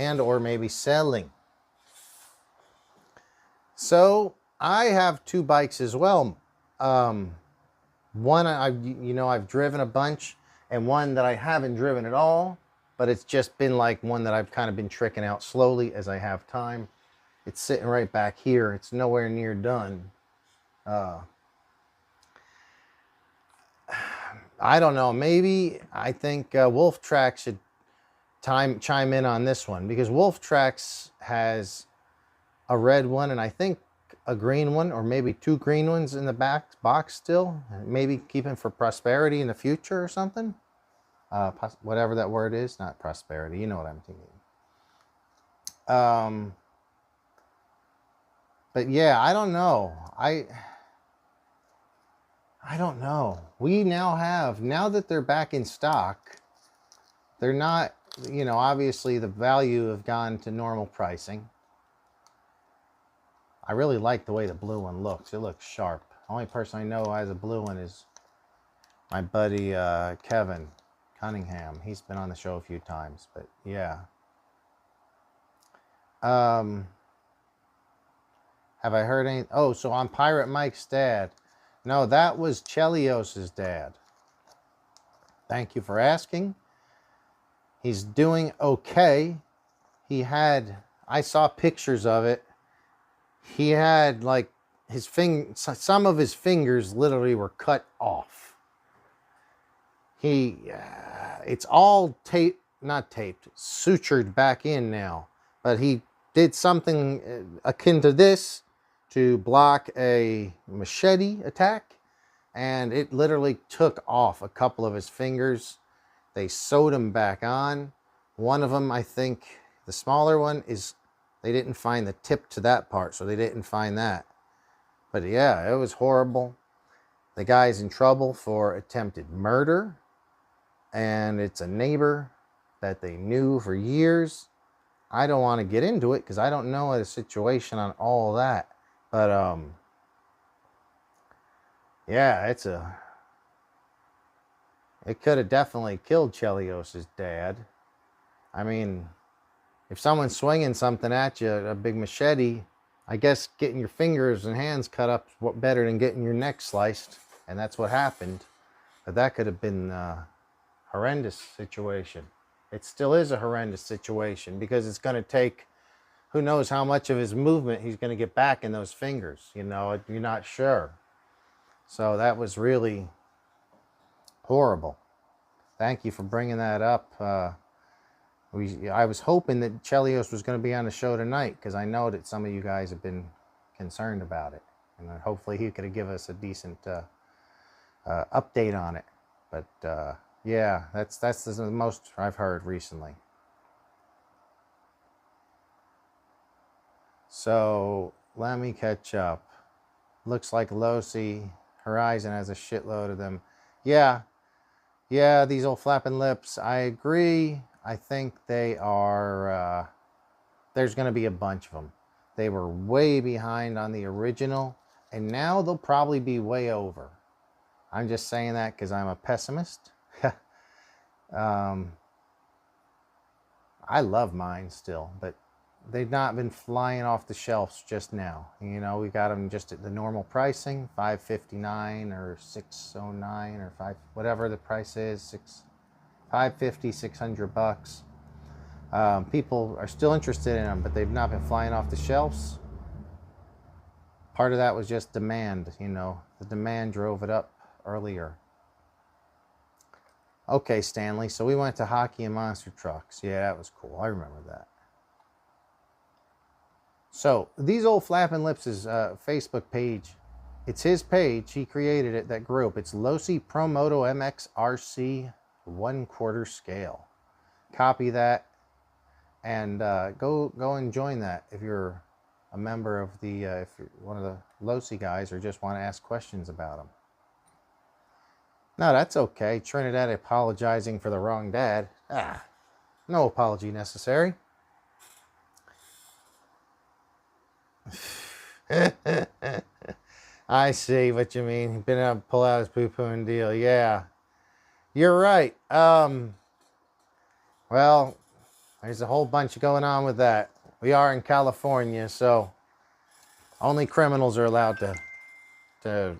So I have two bikes as well. One I've driven a bunch, and one that I haven't driven at all. But it's just been like one that I've kind of been tricking out slowly as I have time. It's sitting right back here. It's nowhere near done. I don't know. Maybe I think Wolf Track should chime in on this one, because Wolf Tracks has a red one and I think a green one, or maybe two green ones in the back box still. Maybe keeping for prosperity in the future or something. Whatever that word is, not prosperity. You know what I'm thinking. But yeah, I don't know. I don't know. We now that they're back in stock, they're not, obviously the value have gone to normal pricing. I really like the way the blue one looks. It looks sharp. The only person I know who has a blue one is my buddy Kevin Cunningham. He's been on the show a few times, but yeah. Have I heard any? Oh, so I'm Pirate Mike's dad. No, that was Chelios' dad. Thank you for asking. He's doing okay. I saw pictures of it. He had like some of his fingers literally were cut off. It's all sutured back in now. But he did something akin to this to block a machete attack, and it literally took off a couple of his fingers. They sewed them back on. One of them, I think, the smaller one, they didn't find the tip to that part, so they didn't find that. But yeah, it was horrible. The guy's in trouble for attempted murder, and it's a neighbor that they knew for years. I don't want to get into it because I don't know the situation on all that. But yeah, it could have definitely killed Chelios' dad. I mean, if someone's swinging something at you, a big machete, I guess getting your fingers and hands cut up is better than getting your neck sliced, and that's what happened. But that could have been a horrendous situation. It still is a horrendous situation because it's going to take, who knows how much of his movement he's going to get back in those fingers. You're not sure. So that was really horrible. Thank you for bringing that up. I was hoping that Chelios was going to be on the show tonight, because I know that some of you guys have been concerned about it, and hopefully he could give us a decent update on it. But yeah, that's the most I've heard recently. So let me catch up. Looks like Losi Horizon has a shitload of them. Yeah, these old flapping lips. I agree. I think they are, there's going to be a bunch of them. They were way behind on the original, and now they'll probably be way over. I'm just saying that because I'm a pessimist. I love mine still, but they've not been flying off the shelves just now. We got them just at the normal pricing, $559 or $609 or whatever the price is, $550, $600. People are still interested in them, but they've not been flying off the shelves. Part of that was just demand. The demand drove it up earlier. Okay, Stanley. So we went to Hockey and Monster Trucks. Yeah, that was cool. I remember that. So these old flapping lips is Facebook page. It's his page. He created it. That group. It's Losi Promoto MX RC 1/4 scale. Copy that and go and join that if you're a member of the if you're one of the Losi guys or just want to ask questions about them. No, that's okay. Trinidad apologizing for the wrong dad. No apology necessary. I see what you mean. He's been able to pull out his poo-pooing deal. Yeah, you're right. Well, there's a whole bunch going on with that. We are in California, so only criminals are allowed to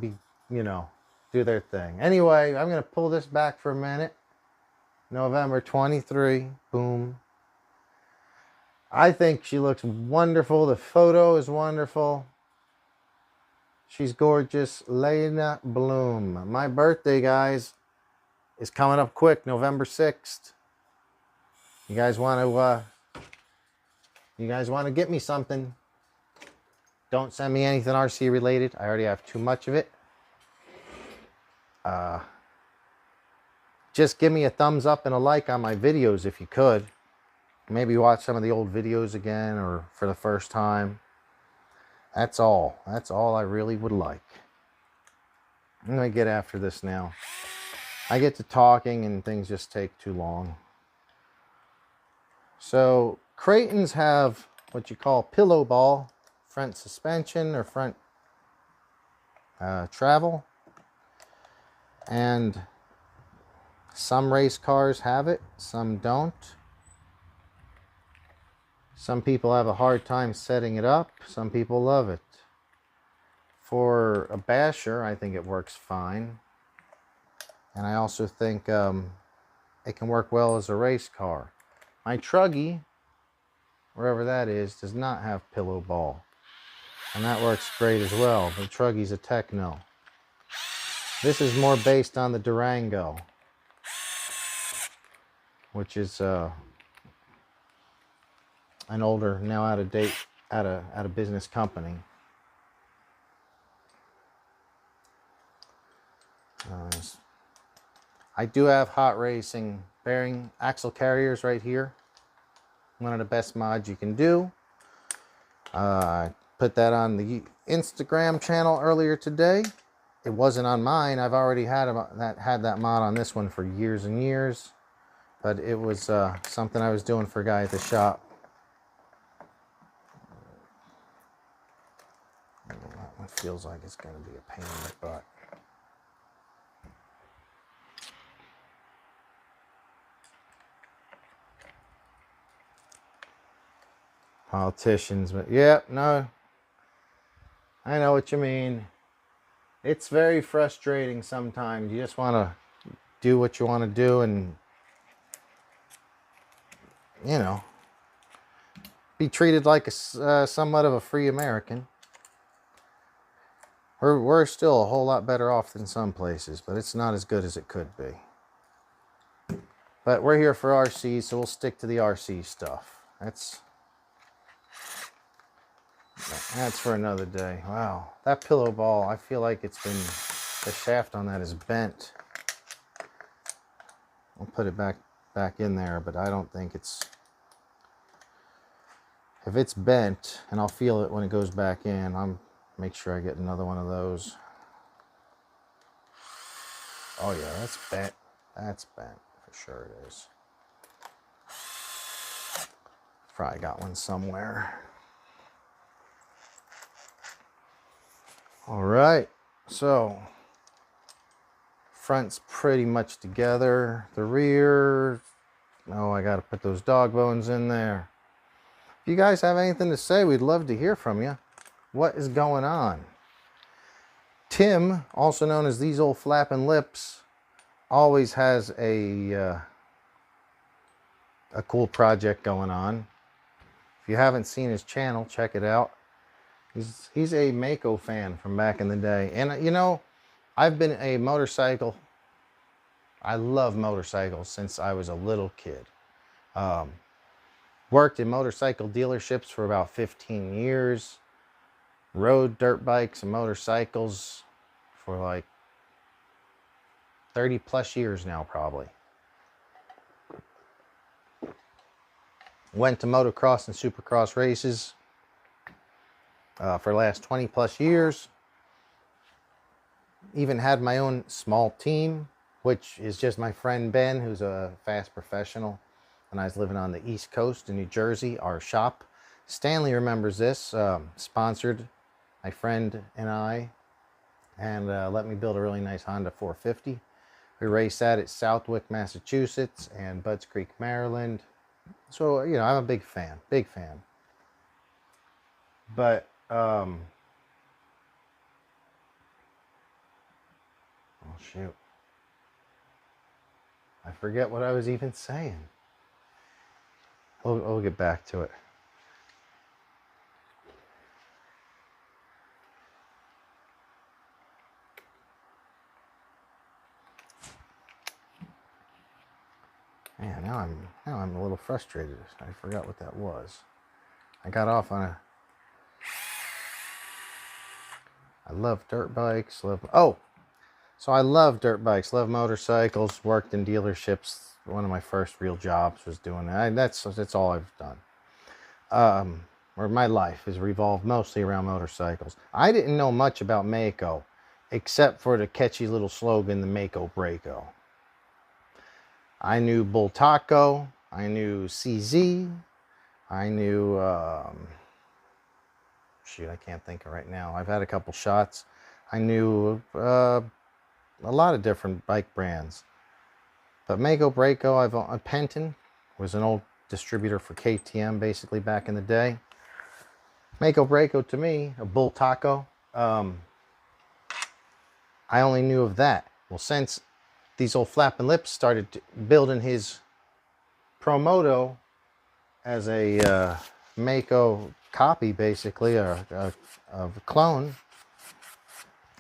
be, you know, do their thing. Anyway, I'm going to pull this back for a minute. November 23. Boom. I think she looks wonderful. The photo is wonderful. She's gorgeous. Lena Bloom. My birthday, guys, is coming up quick. November 6th. You guys want to get me something? Don't send me anything RC related. I already have too much of it. Just give me a thumbs up and a like on my videos if you could. Maybe watch some of the old videos again or for the first time. That's all. That's all I really would like. I'm going to get after this now. I get to talking and things just take too long. So, Kratons have what you call pillow ball, front suspension or front travel. And some race cars have it, some don't. Some people have a hard time setting it up. Some people love it. For a basher, I think it works fine. And I also think it can work well as a race car. My Truggy, wherever that is, does not have pillow ball. And that works great as well. The Truggy's a Techno. This is more based on the Durango, which is an older, now out of date, out of business company. I do have hot racing bearing axle carriers right here. One of the best mods you can do. I put that on the Instagram channel earlier today. It wasn't on mine. I've already had that mod on this one for years and years. But it was something I was doing for a guy at the shop. That one feels like it's going to be a pain in the butt. Politicians, but yeah, no. I know what you mean. It's very frustrating sometimes. You just want to do what you want to do and, you know, be treated like somewhat of a free American. We're still a whole lot better off than some places, but it's not as good as it could be. But we're here for RC, so we'll stick to the RC stuff. That's for another day. Wow, that pillow ball, I feel like it's been, the shaft on that is bent. I'll put it back in there, but I don't think it's, if it's bent, and I'll feel it when it goes back in, I'll make sure I get another one of those. Oh yeah, that's bent. That's bent, for sure it is. Probably got one somewhere. All right, so front's pretty much together. The rear, oh, I got to put those dog bones in there. If you guys have anything to say, we'd love to hear from you. What is going on? Tim, also known as These Old Flapping Lips, always has a cool project going on. If you haven't seen his channel, check it out. He's a Mako fan from back in the day. And, you know, I've been a motorcycle. I love motorcycles since I was a little kid. Worked in motorcycle dealerships for about 15 years. Rode dirt bikes and motorcycles for like 30 plus years now, probably. Went to motocross and supercross races for the last 20 plus years. Even had my own small team, which is just my friend Ben, who's a fast professional. When I was living on the East Coast in New Jersey, our shop, Stanley remembers this, sponsored my friend and I, and let me build a really nice Honda 450. We raced that at Southwick, Massachusetts, and Budds Creek, Maryland. So, you know, I'm a big fan, big fan. But, oh shoot. I forget what I was even saying. We'll get back to it. Man, now I'm a little frustrated. I forgot what that was. I got off on a. I love dirt bikes. So I love dirt bikes. Love motorcycles. Worked in dealerships. One of my first real jobs was doing that. That's all I've done. Or my life has revolved mostly around motorcycles. I didn't know much about Mako, except for the catchy little slogan, the Mako Braco. I knew Bull Taco, I knew CZ, I knew, shoot, I can't think of right now. I've had a couple shots. I knew a lot of different bike brands. But Mako Braco, Penton was an old distributor for KTM basically back in the day. Mako Braco to me, a Bull Taco, I only knew of that. Well, since these old flapping lips started building his Promoto as a Mako copy, basically, or a clone,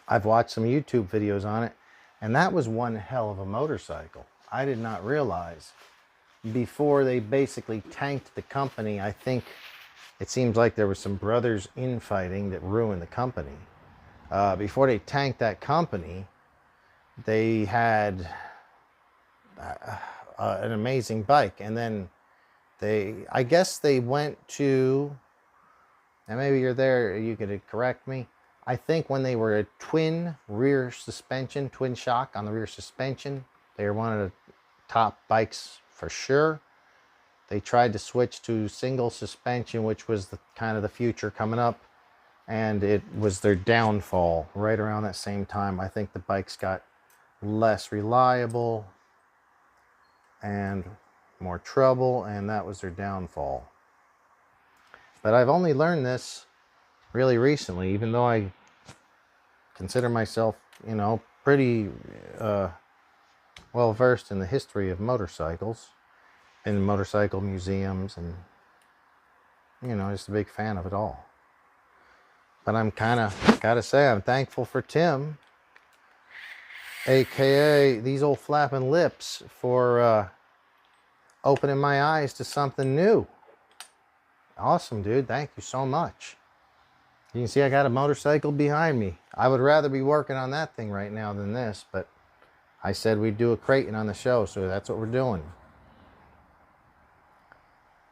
I've watched some YouTube videos on it, and that was one hell of a motorcycle. I did not realize before they basically tanked the company. I think it seems like there was some brothers infighting that ruined the company. Before they tanked that company, they had an amazing bike, and then I guess they went to, and maybe you're there, you could correct me. I think when they were a twin rear suspension, twin shock on the rear suspension, they were one of the top bikes for sure. They tried to switch to single suspension, which was kind of the future coming up, and it was their downfall right around that same time. I think the bikes got less reliable and more trouble, and that was their downfall. But I've only learned this really recently, even though I consider myself, you know, pretty well versed in the history of motorcycles, in motorcycle museums, and, you know, just a big fan of it all. But I'm kind of, gotta say, I'm thankful for Tim, aka these old flapping lips, for opening my eyes to something new. Awesome, dude. Thank you so much. You can see I got a motorcycle behind me. I would rather be working on that thing right now than this, but I said we'd do a Kraton on the show, so that's what we're doing.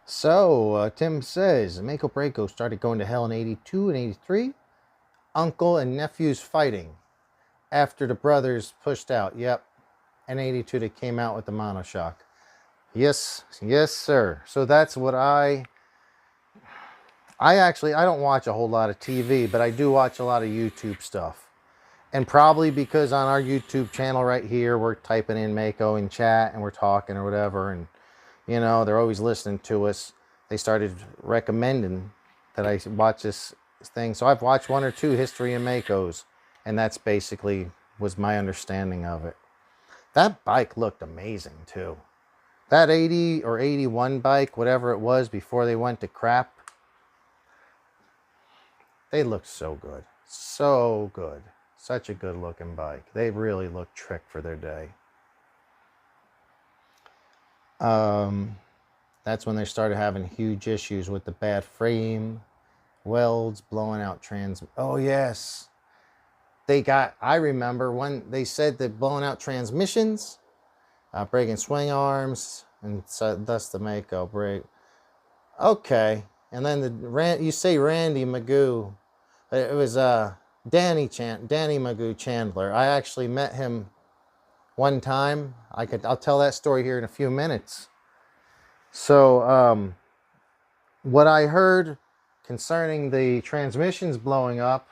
So, Tim says, Mako Braco started going to hell in 82 and 83. Uncle and nephews fighting after the brothers pushed out. Yep. In 82, they came out with the monoshock. Yes, sir. So that's what I don't watch a whole lot of TV, but I do watch a lot of YouTube stuff. And probably because on our YouTube channel right here, we're typing in Mako in chat and we're talking or whatever, and, you know, they're always listening to us. They started recommending that I watch this thing. So I've watched one or two history of Makos, and that's basically was my understanding of it. That bike looked amazing too. That 80 or 81 bike, whatever it was before they went to crap, they looked so good. So good. Such a good looking bike. They really looked trick for their day. That's when they started having huge issues with the bad frame, welds, blowing out oh yes. I remember when they said that blowing out transmissions, breaking swing arms, and so thus the Mako break. Okay. And then you say Randy Magoo. It was Danny Magoo Chandler. I actually met him one time. I'll tell that story here in a few minutes. So what I heard concerning the transmissions blowing up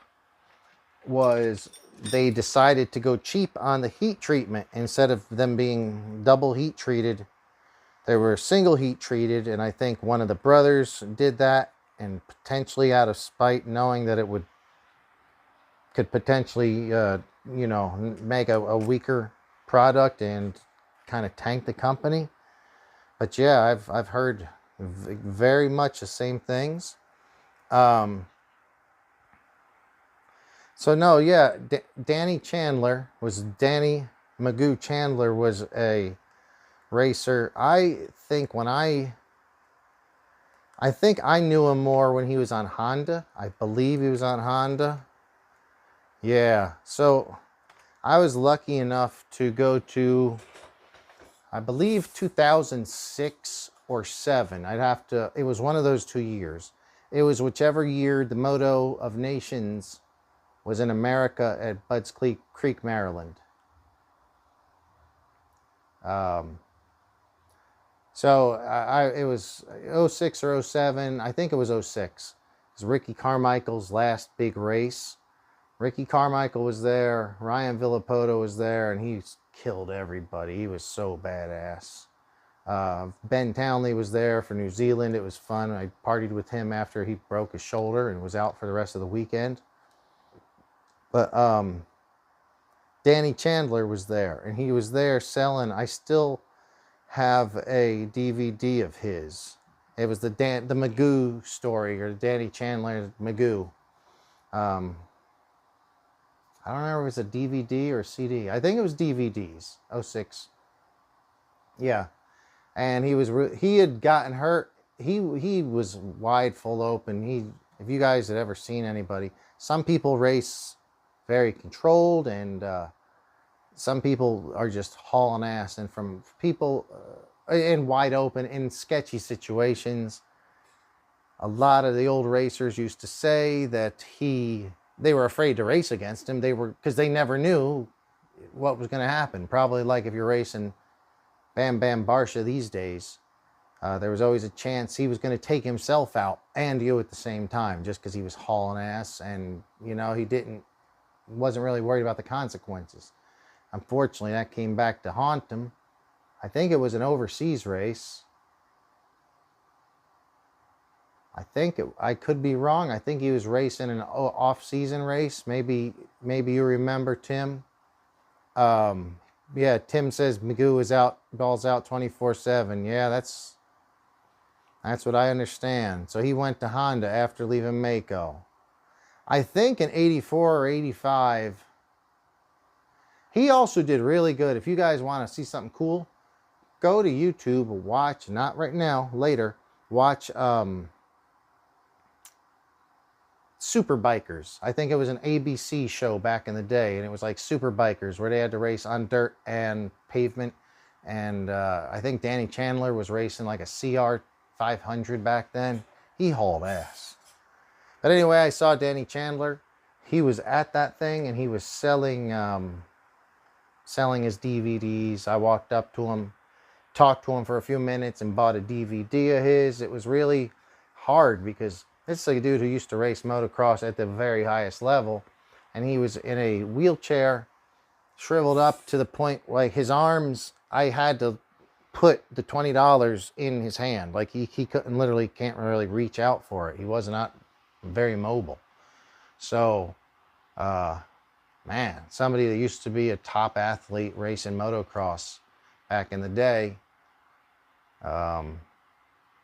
was they decided to go cheap on the heat treatment. Instead of them being double heat treated, they were single heat treated, and I think one of the brothers did that, and potentially out of spite, knowing that it could potentially make a weaker product and kind of tank the company. But yeah, I've heard very much the same things. So no, yeah, Danny Magoo Chandler was a racer. I think I knew him more when he was on Honda. I believe he was on Honda. Yeah, so I was lucky enough to go to, I believe, 2006 or 7. It was one of those 2 years. It was whichever year the Moto of Nations was in America at Budds Creek, Maryland. So it was 06 or 07. I think it was 06. It was Ricky Carmichael's last big race. Ricky Carmichael was there. Ryan Villapoto was there, and he killed everybody. He was so badass. Ben Townley was there for New Zealand. It was fun. I partied with him after he broke his shoulder and was out for the rest of the weekend. But Danny Chandler was there, and he was there selling. I still have a DVD of his. It was the Magoo story, or Danny Chandler Magoo. I don't remember if it was a DVD or a CD. I think it was DVDs. 06. Yeah, and he had gotten hurt. He was wide full open. If you guys had ever seen anybody, some people race very controlled, and some people are just hauling ass. And from people in wide open, in sketchy situations, a lot of the old racers used to say that they were afraid to race against him. Because they never knew what was going to happen. Probably like if you're racing Bam Bam Barsha these days, there was always a chance he was going to take himself out and you at the same time, just because he was hauling ass, and he wasn't really worried about the consequences. Unfortunately, that came back to haunt him. I think it was an overseas race. I could be wrong. I think he was racing an off-season race. Maybe you remember Tim. Yeah, Tim says Magoo is out, balls out 24/7. Yeah, that's what I understand. So he went to Honda after leaving Mako. I think in 84 or 85, he also did really good. If you guys want to see something cool, go to YouTube, watch, not right now, later, watch Super Bikers. I think it was an ABC show back in the day, and it was like Super Bikers, where they had to race on dirt and pavement. And I think Danny Chandler was racing like a CR 500 back then. He hauled ass. But anyway, I saw Danny Chandler. He was at that thing, and he was selling his DVDs. I walked up to him, talked to him for a few minutes, and bought a DVD of his. It was really hard because this is a dude who used to race motocross at the very highest level, and he was in a wheelchair, shriveled up to the point like his arms, I had to put the $20 in his hand. Like he can't really reach out for it. He was not very mobile. So, man, somebody that used to be a top athlete racing motocross back in the day,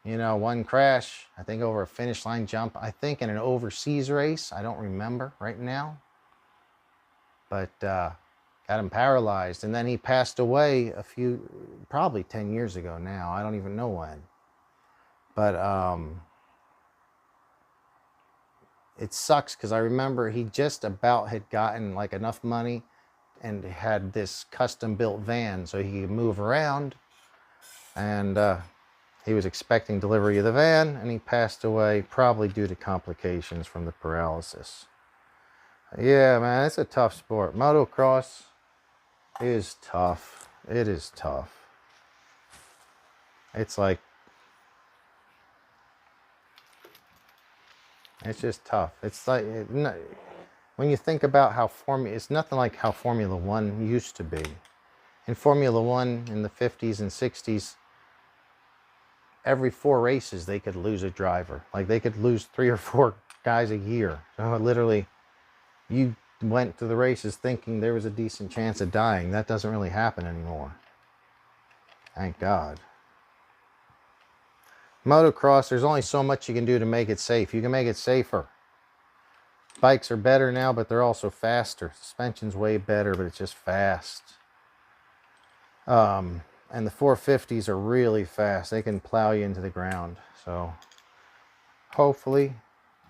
one crash, I think over a finish line jump, I think in an overseas race, I don't remember right now, but got him paralyzed, and then he passed away probably 10 years ago now. I don't even know when, but it sucks because I remember he just about had gotten like enough money and had this custom built van so he could move around, and he was expecting delivery of the van, and he passed away probably due to complications from the paralysis. Yeah, man, it's a tough sport. Motocross is tough. It is tough. It's just tough. It's like when you think about how it's nothing like how Formula One used to be. In Formula One in the 50s and 60s, every 4 races they could lose a driver. Like they could lose 3 or 4 guys a year. So literally, you went to the races thinking there was a decent chance of dying. That doesn't really happen anymore. Thank God. Motocross, there's only so much you can do to make it safe. You can make it safer. Bikes are better now, but they're also faster. Suspension's way better, but it's just fast. And the 450s are really fast. They can plow you into the ground. So hopefully,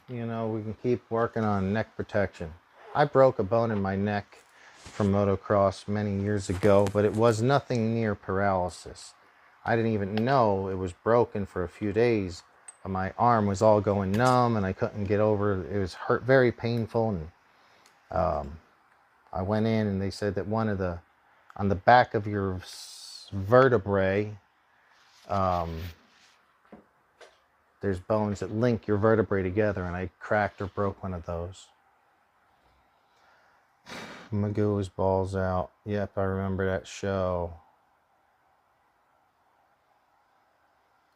you know, we can keep working on neck protection. I broke a bone in my neck from motocross many years ago, but it was nothing near paralysis. I didn't even know it was broken for a few days. My arm was all going numb and I couldn't get over it. It was hurt, very painful. And I went in and they said that on the back of your vertebrae, there's bones that link your vertebrae together, and I cracked or broke one of those. Magoo's balls out. Yep, I remember that show.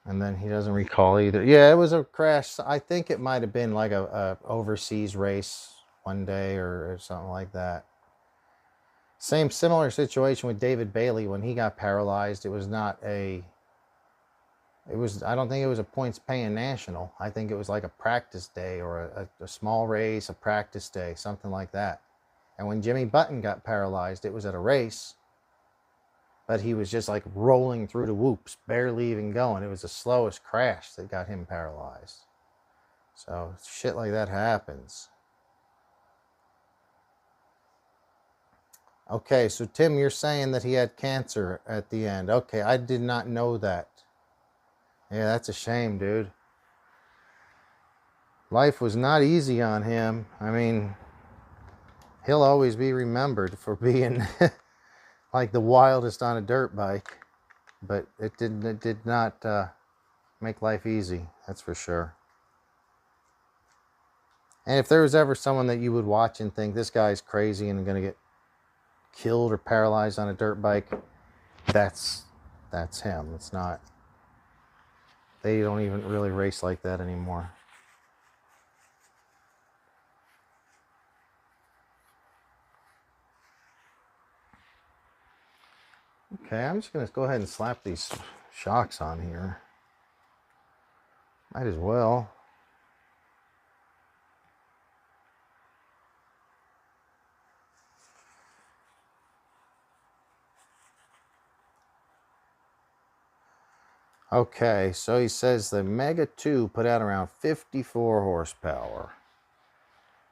And then he doesn't recall either. Yeah, it was a crash. I think it might have been like a overseas race one day or something like that. Similar situation with David Bailey when he got paralyzed. It was not I don't think it was a points paying national. I think it was like a practice day or a small race, a practice day, something like that. And when Jimmy Button got paralyzed, it was at a race. But he was just like rolling through the whoops, barely even going. It was the slowest crash that got him paralyzed. So shit like that happens. Okay, so Tim, you're saying that he had cancer at the end. Okay, I did not know that. Yeah, that's a shame, dude. Life was not easy on him. I mean, he'll always be remembered for being like the wildest on a dirt bike, but it did not make life easy, that's for sure. And if there was ever someone that you would watch and think this guy's crazy and going to get killed or paralyzed on a dirt bike, that's him. It's not. They don't even really race like that anymore. Okay, I'm just going to go ahead and slap these shocks on here. Might as well. Okay, so he says the Mega 2 put out around 54 horsepower.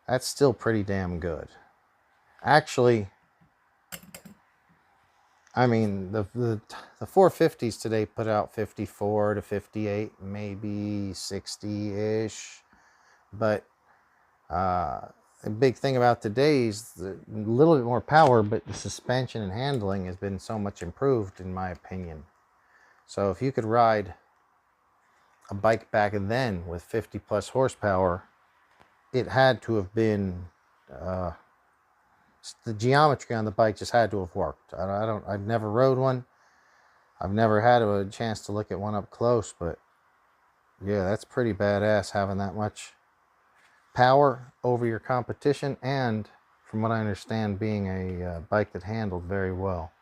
That's still pretty damn good. Actually, I mean, the 450s today put out 54 to 58, maybe 60-ish. But the big thing about today's a little bit more power, but the suspension and handling has been so much improved, in my opinion. So if you could ride a bike back then with 50 plus horsepower, it had to have been the geometry on the bike just had to have worked. I've never rode one. I've never had a chance to look at one up close, but yeah, that's pretty badass having that much power over your competition, and from what I understand, being a bike that handled very well.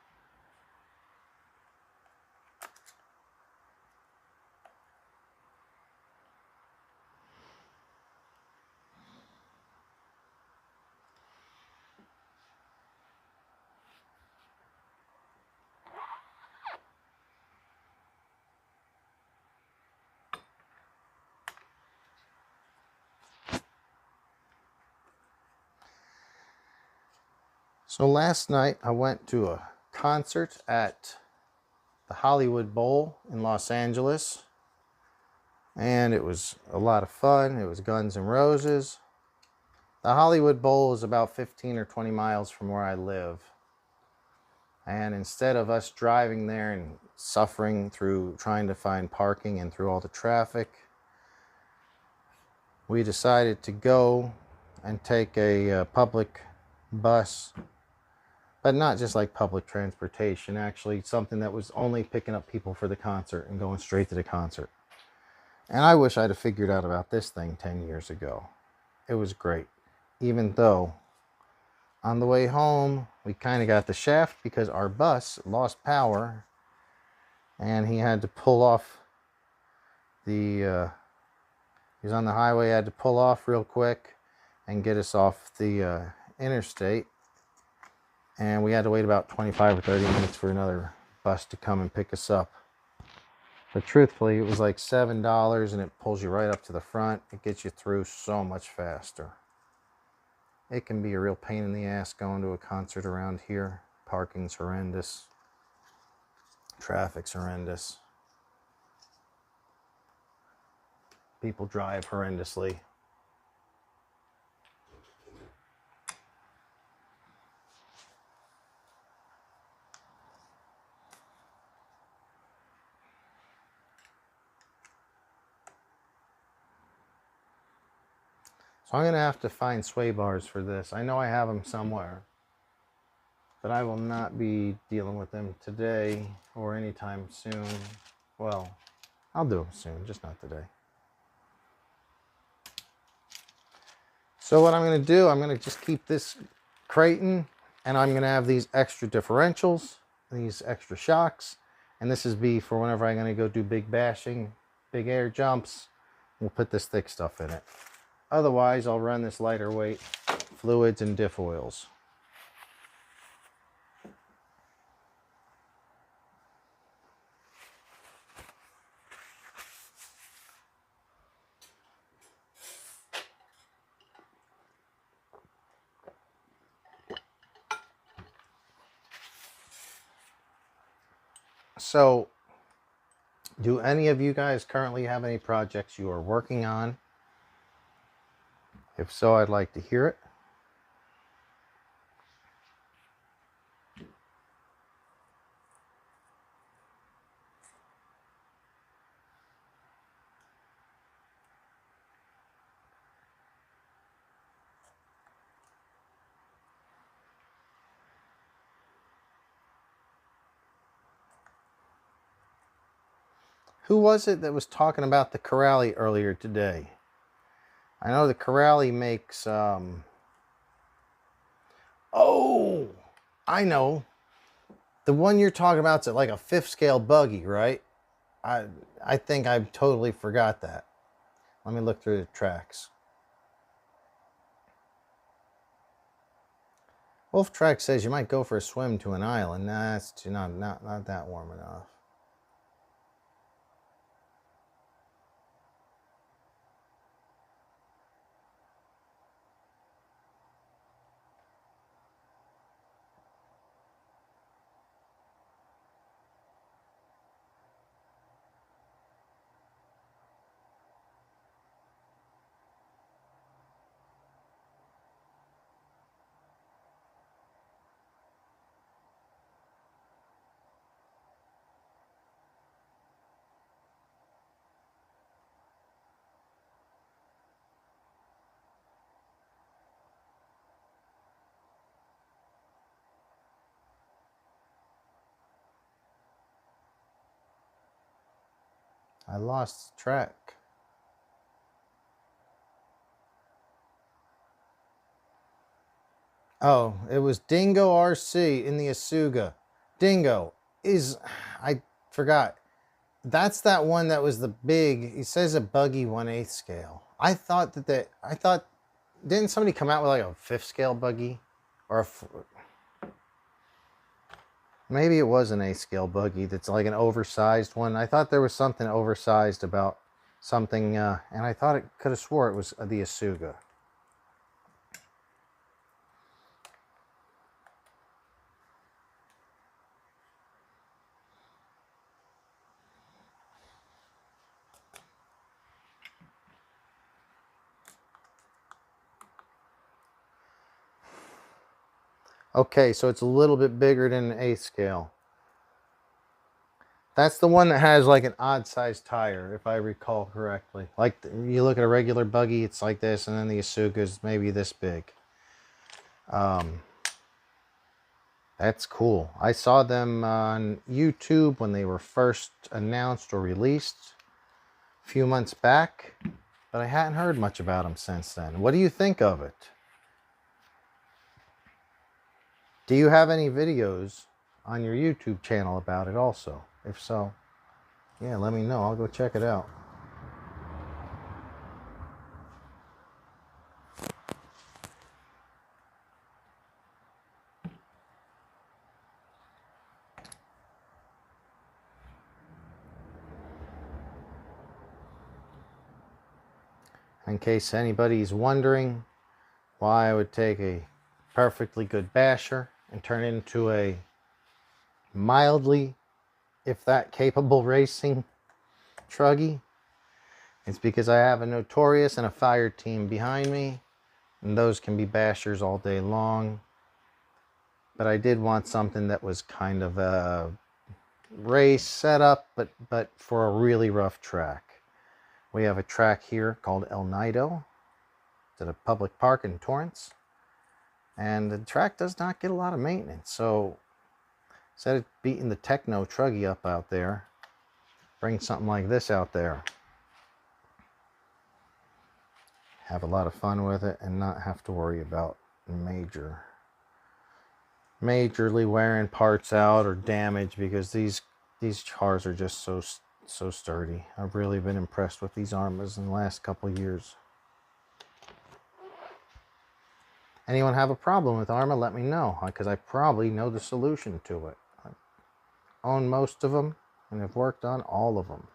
So last night I went to a concert at the Hollywood Bowl in Los Angeles, and it was a lot of fun. It was Guns N' Roses. The Hollywood Bowl is about 15 or 20 miles from where I live. And instead of us driving there and suffering through trying to find parking and through all the traffic, we decided to go and take a public bus, but not just like public transportation, actually something that was only picking up people for the concert and going straight to the concert. And I wish I'd have figured out about this thing 10 years ago. It was great. Even though on the way home, we kind of got the shaft because our bus lost power and he had to pull off the, he was on the highway, had to pull off real quick and get us off the interstate. And we had to wait about 25 or 30 minutes for another bus to come and pick us up. But truthfully, it was like $7 and it pulls you right up to the front. It gets you through so much faster. It can be a real pain in the ass going to a concert around here. Parking's horrendous. Traffic's horrendous. People drive horrendously. So I'm going to have to find sway bars for this. I know I have them somewhere, but I will not be dealing with them today or anytime soon. Well, I'll do them soon, just not today. So what I'm going to do, I'm going to just keep this Kraton, and I'm going to have these extra differentials, these extra shocks, and this is B for whenever I'm going to go do big bashing, big air jumps. We'll put this thick stuff in it. Otherwise, I'll run this lighter weight fluids and diff oils. So, do any of you guys currently have any projects you are working on? If so, I'd like to hear it. Who was it that was talking about the Corrali earlier today? I know the Corrali makes, oh, I know. The one you're talking about is like a 5th scale buggy, right? I think I totally forgot that. Let me look through the tracks. Wolf Track says you might go for a swim to an island. Nah, that's too, not that warm enough. I lost track. Oh, it was Dingo RC in the Asuga. Dingo is, I forgot. That's that one that was the big, he says a buggy 1/8 scale. I thought didn't somebody come out with like a 5th scale buggy? Or maybe it was an 8th scale buggy that's like an oversized one. I thought there was something oversized about something, and I thought it could have swore it was the Asuga. Okay, so it's a little bit bigger than an 8th scale. That's the one that has like an odd sized tire, if I recall correctly. Like you look at a regular buggy, it's like this, and then the Isuka's maybe this big. That's cool. I saw them on YouTube when they were first announced or released a few months back, but I hadn't heard much about them since then. What do you think of it? Do you have any videos on your YouTube channel about it also? If so, yeah, let me know. I'll go check it out. In case anybody's wondering why I would take a perfectly good basher and turn it into a mildly, if that capable racing truggy, it's because I have a Notorious and a Fire team behind me, and those can be bashers all day long. But I did want something that was kind of a race setup, but for a really rough track. We have a track here called El Nido. It's at a public park in Torrance. And the track does not get a lot of maintenance. So instead of beating the techno truggy up out there, bring something like this out there. Have a lot of fun with it and not have to worry about majorly wearing parts out or damage, because these cars are just so sturdy. I've really been impressed with these Arrmas in the last couple of years. Anyone have a problem with Arrma, let me know, because I probably know the solution to it. I own most of them and have worked on all of them.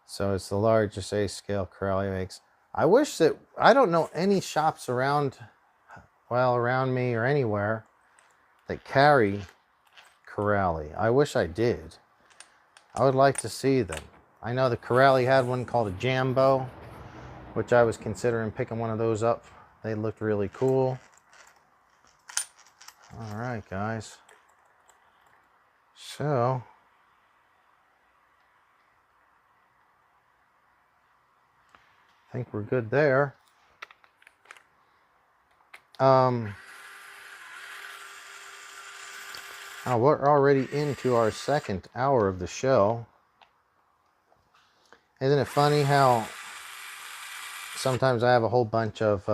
So it's the largest A-scale Corelli makes. I wish that, I don't know any shops around me or anywhere that carry Corelli. I wish I did. I would like to see them. I know the Corelli had one called a Jambo, which I was considering picking one of those up. They looked really cool. All right, guys. So I think we're good there. We're already into our second hour of the show. Isn't it funny how sometimes I have a whole bunch of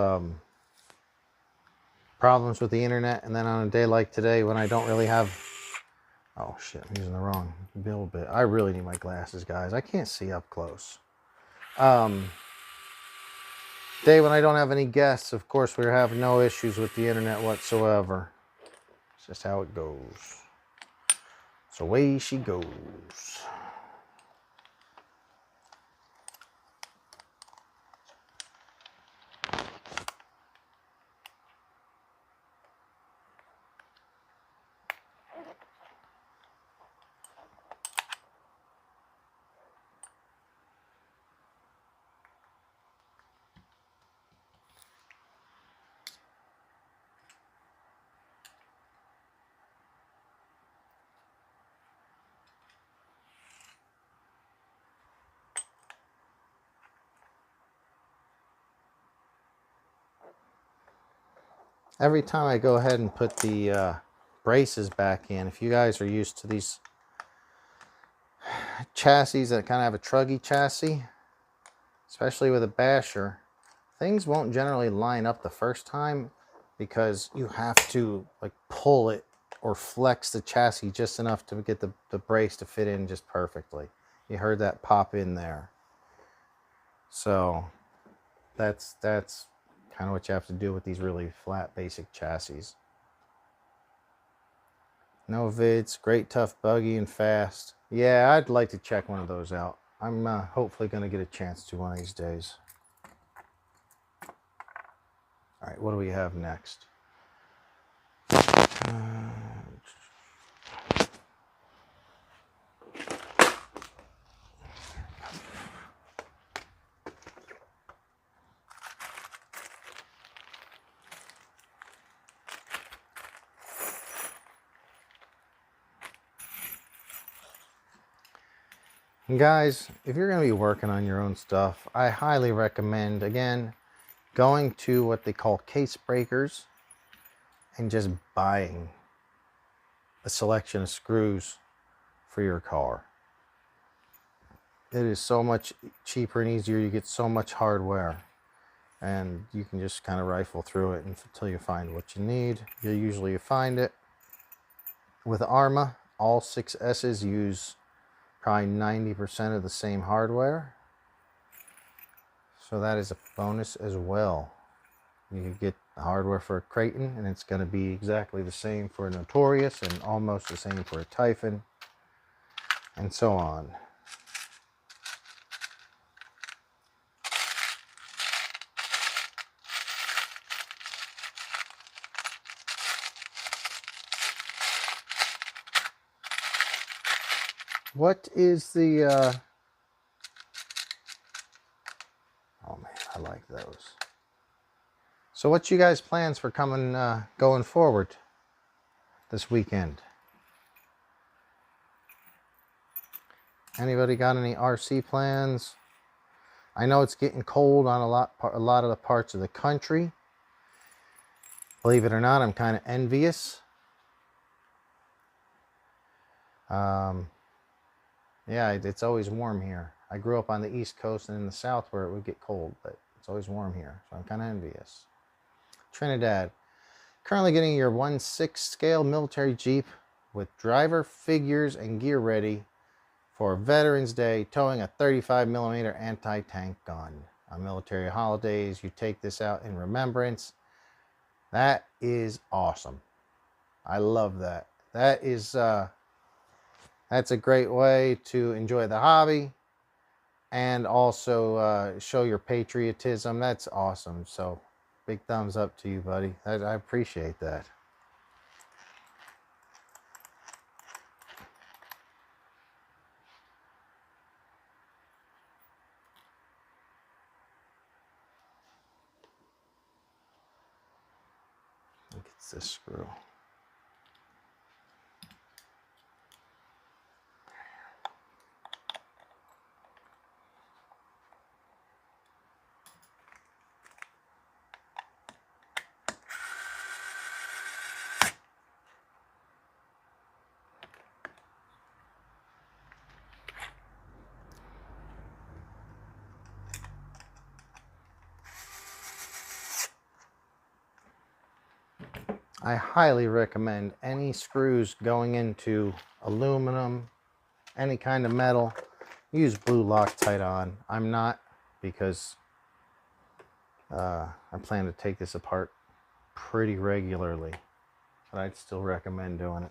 problems with the internet, and then on a day like today when I don't really have... Oh shit, I'm using the wrong build bit. I really need my glasses, guys. I can't see up close. Day when I don't have any guests, of course, we have no issues with the internet whatsoever. It's just how it goes. So away she goes. Every time I go ahead and put the braces back in, if you guys are used to these chassis that kind of have a truggy chassis, especially with a basher, things won't generally line up the first time because you have to like pull it or flex the chassis just enough to get the brace to fit in just perfectly. You heard that pop in there. So that's kind of what you have to do with these really flat basic chassis. No vids, great tough buggy and fast. Yeah, I'd like to check one of those out. I'm hopefully going to get a chance to one of these days. All right, what do we have next? And guys, if you're going to be working on your own stuff, I highly recommend, again, going to what they call case breakers and just buying a selection of screws for your car. It is so much cheaper and easier. You get so much hardware, and you can just kind of rifle through it until you find what you need. You find it. With Arrma, all 6S's use probably 90% of the same hardware, so that is a bonus as well. You get the hardware for a Kraton, and it's going to be exactly the same for a Notorious and almost the same for a Typhon, and so on. What is the oh man, I like those. So what's you guys' plans for going forward this weekend? Anybody got any RC plans? I know it's getting cold on a lot of the parts of the country. Believe it or not, I'm kind of envious. Yeah, it's always warm here. I grew up on the East Coast and in the South where it would get cold, but it's always warm here, so I'm kind of envious. Trinidad. Currently getting your 1/6 scale military Jeep with driver, figures, and gear ready for Veterans Day, towing a 35mm anti-tank gun. On military holidays, you take this out in remembrance. That is awesome. I love that. That is that's a great way to enjoy the hobby and also show your patriotism. That's awesome. So big thumbs up to you, buddy. I appreciate that. Look at this screw. I highly recommend any screws going into aluminum, any kind of metal, use blue Loctite on. I'm not, because I plan to take this apart pretty regularly, but I'd still recommend doing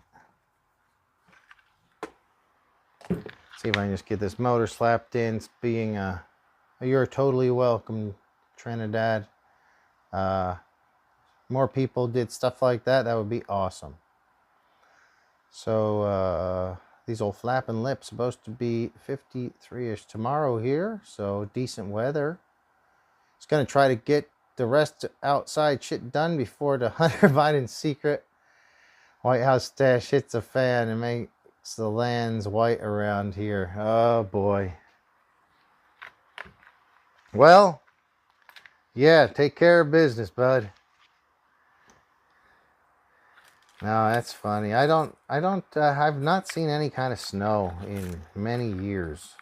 it. See if I can just get this motor slapped in. Being you're totally welcome, Trinidad. More people did stuff like that, that would be awesome. So these old flapping lips supposed to be 53-ish tomorrow here, so decent weather. It's gonna try to get the rest outside shit done before the Hunter Biden secret White House stash hits a fan and makes the lands white around here. Oh boy. Well, yeah, take care of business, bud. No, that's funny. I've not seen any kind of snow in many years.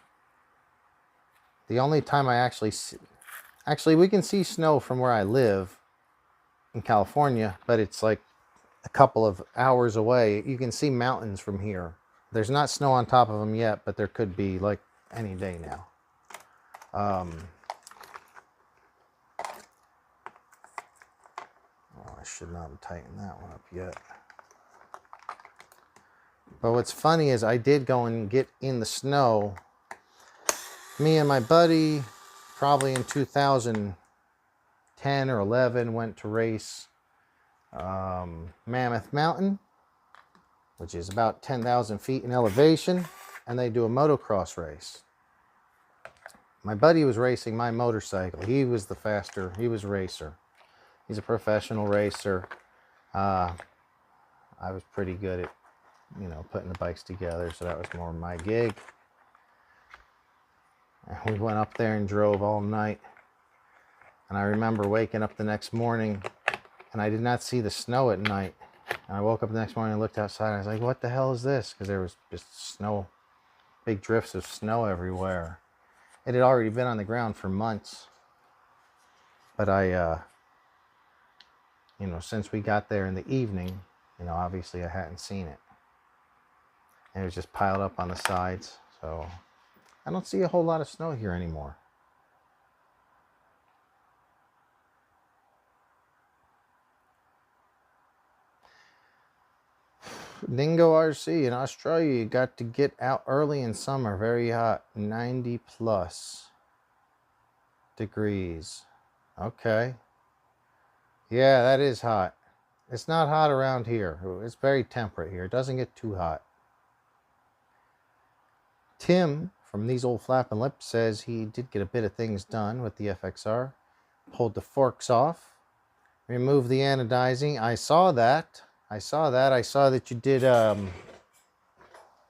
The only time I actually we can see snow from where I live in California, but it's like a couple of hours away. You can see mountains from here. There's not snow on top of them yet, but there could be like any day now. Oh, I should not have tightened that one up yet. But what's funny is I did go and get in the snow. Me and my buddy, probably in 2010 or 11, went to race Mammoth Mountain, which is about 10,000 feet in elevation, and they do a motocross race. My buddy was racing my motorcycle. He was the faster. He was a racer. He's a professional racer. I was pretty good at, putting the bikes together, so that was more my gig. And we went up there and drove all night. And I remember waking up the next morning, and I did not see the snow at night. And I woke up the next morning and looked outside, and I was like, what the hell is this? Because there was just snow, big drifts of snow everywhere. It had already been on the ground for months. But I, since we got there in the evening, obviously I hadn't seen it. And it was just piled up on the sides. So I don't see a whole lot of snow here anymore. Dingo RC in Australia, you got to get out early in summer. Very hot, 90 plus degrees. Okay. Yeah, that is hot. It's not hot around here. It's very temperate here. It doesn't get too hot. Tim from These Old Flappin' Lips says he did get a bit of things done with the FXR. Pulled the forks off. Removed the anodizing. I saw that. I saw that you did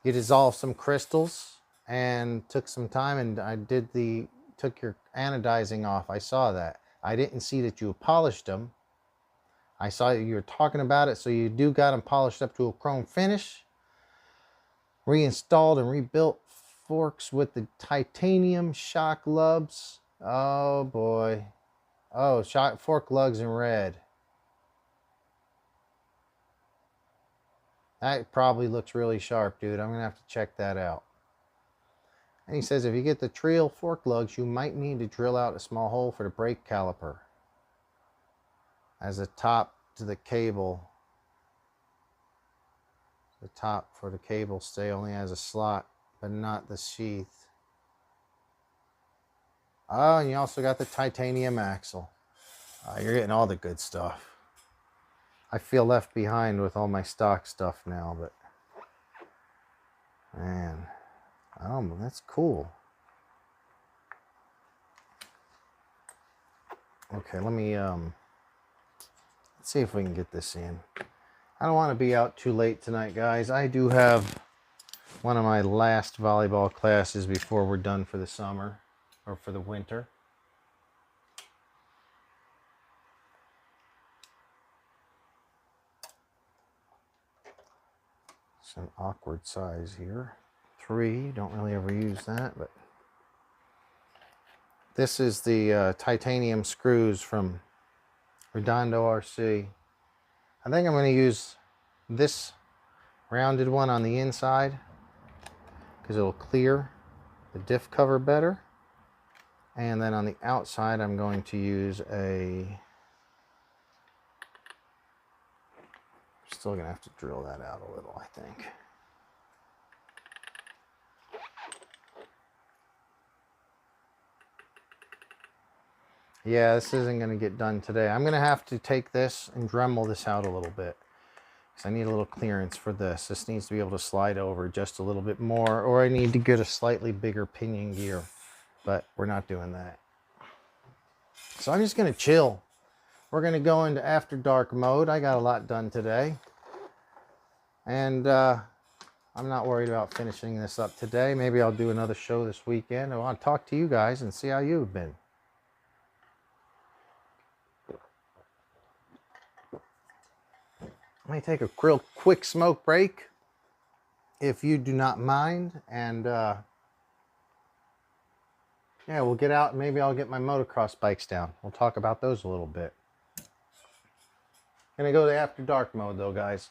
you dissolved some crystals and took some time, and took your anodizing off. I saw that. I didn't see that you polished them. I saw you were talking about it, so you do got them polished up to a chrome finish. Reinstalled and rebuilt forks with the titanium shock lubs. Oh boy. Oh, fork lugs in red. That probably looks really sharp, dude. I'm going to have to check that out. And he says if you get the Trio fork lugs, you might need to drill out a small hole for the brake caliper as a top to the cable. The top for the cable stay only has a slot, but not the sheath. Oh, and you also got the titanium axle. You're getting all the good stuff. I feel left behind with all my stock stuff now, but man, oh, that's cool. Okay, let me let's see if we can get this in. I don't want to be out too late tonight, guys. I do have one of my last volleyball classes before we're done for the summer or for the winter. It's an awkward size here. 3, don't really ever use that, but this is the titanium screws from Redondo RC. I think I'm going to use this rounded one on the inside because it'll clear the diff cover better. And then on the outside, I'm going to use still going to have to drill that out a little, I think. Yeah, this isn't going to get done today. I'm going to have to take this and Dremel this out a little bit because I need a little clearance for this. This needs to be able to slide over just a little bit more, or I need to get a slightly bigger pinion gear, but we're not doing that. So I'm just going to chill. We're going to go into after dark mode. I got a lot done today, and I'm not worried about finishing this up today. Maybe I'll do another show this weekend. I want to talk to you guys and see how you've been. Let me take a real quick smoke break, if you do not mind, and yeah, we'll get out and maybe I'll get my motocross bikes down. We'll talk about those a little bit. Gonna go to after dark mode though, guys.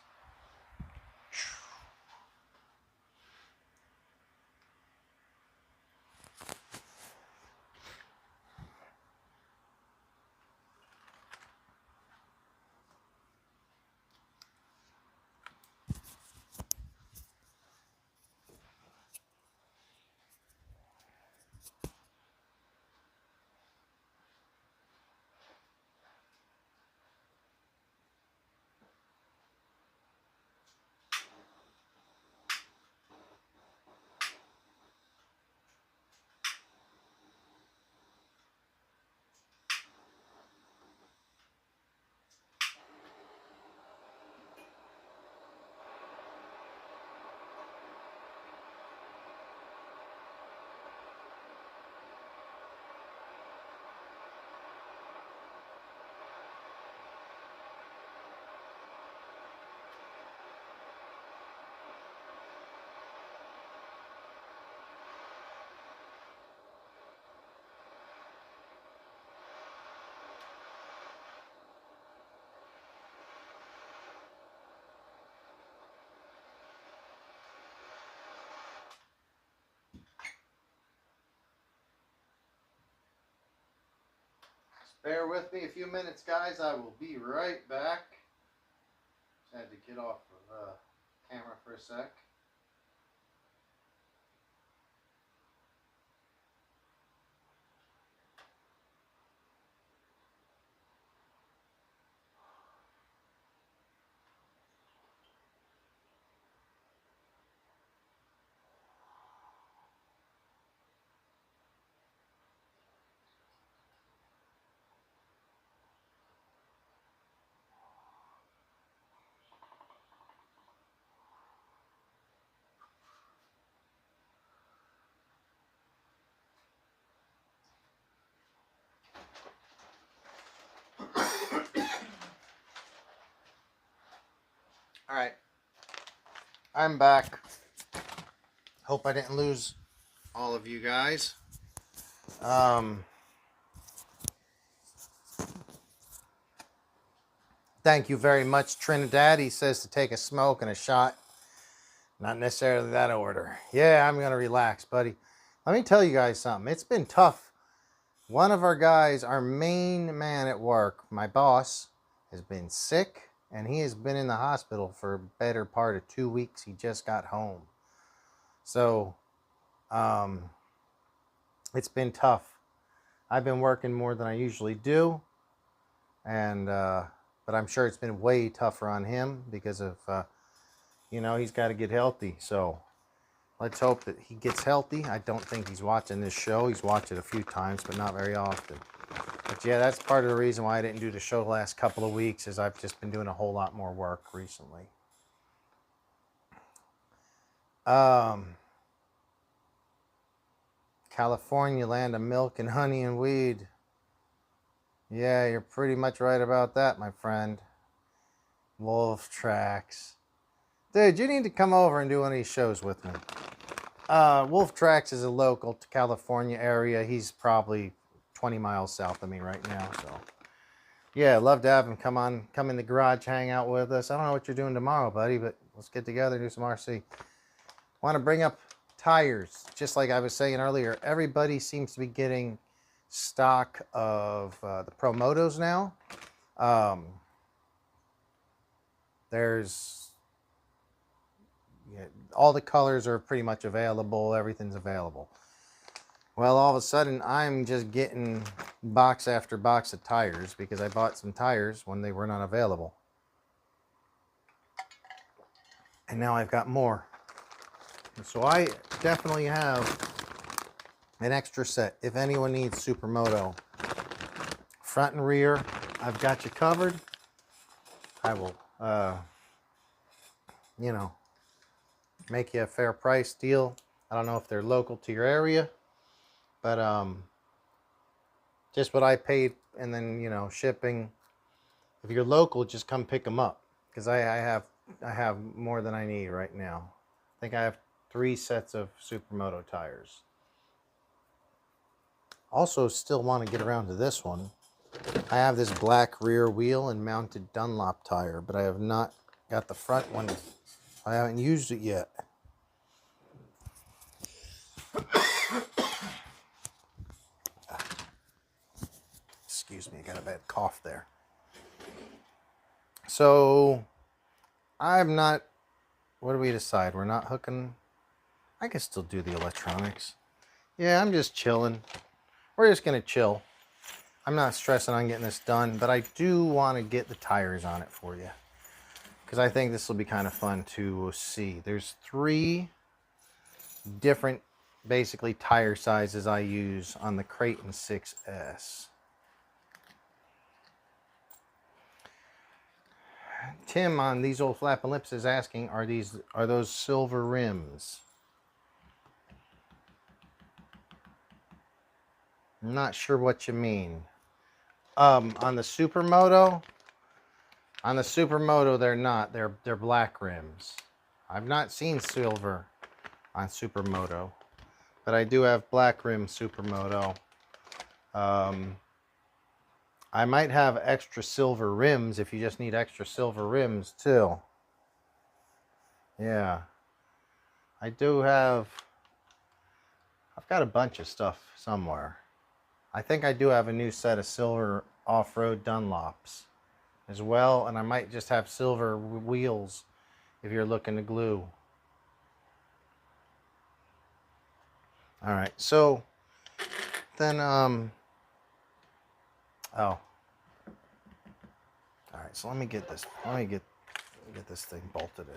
Bear with me a few minutes, guys. I will be right back. Just had to get off of camera for a sec. All right, I'm back. Hope I didn't lose all of you guys. Thank you very much, Trinidad. He says to take a smoke and a shot. Not necessarily that order. Yeah, I'm going to relax, buddy. Let me tell you guys something. It's been tough. One of our guys, our main man at work, my boss, has been sick, and he has been in the hospital for a better part of 2 weeks. He just got home. So, it's been tough. I've been working more than I usually do, and but I'm sure it's been way tougher on him because of, he's got to get healthy. So let's hope that he gets healthy. I don't think he's watching this show. He's watched it a few times, but not very often. But yeah, that's part of the reason why I didn't do the show the last couple of weeks, is I've just been doing a whole lot more work recently. California, land of milk and honey and weed. Yeah, you're pretty much right about that, my friend. Wolf Tracks. Dude, you need to come over and do one of these shows with me. Wolf Tracks is a local to California area. He's probably 20 miles south of me right now. So, yeah, love to have him come in the garage, hang out with us. I don't know what you're doing tomorrow, buddy, but let's get together and do some RC. Want to bring up tires. Just like I was saying earlier, everybody seems to be getting stock of the Pro Motos now. There's all the colors are pretty much available. Everything's available. Well, all of a sudden, I'm just getting box after box of tires because I bought some tires when they were not available. And now I've got more. So I definitely have an extra set if anyone needs Supermoto. Front and rear, I've got you covered. I will, make you a fair price deal. I don't know if they're local to your area, but just what I paid, and then shipping. If you're local, just come pick them up, because I have more than I need right now. I think I have 3 sets of Supermoto tires. Also, still want to get around to this one. I have this black rear wheel and mounted Dunlop tire, but I have not got the front one. I haven't used it yet. Excuse me, I got a bad cough there. So, I'm not, what do we decide? We're not hooking, I can still do the electronics. Yeah, I'm just chilling. We're just going to chill. I'm not stressing on getting this done, but I do want to get the tires on it for you, because I think this will be kind of fun to see. There's 3 different, basically, tire sizes I use on the Kraton 6S. Tim on These Old Flappin' Lips is asking, are those silver rims? I'm not sure what you mean. On the Supermoto, they're not. They're black rims. I've not seen silver on Supermoto, but I do have black rim Supermoto. I might have extra silver rims if you just need extra silver rims too. Yeah. I've got a bunch of stuff somewhere. I think I do have a new set of silver off-road Dunlops as well, and I might just have silver wheels if you're looking to glue. All right, so then all right, so let me get this thing bolted in.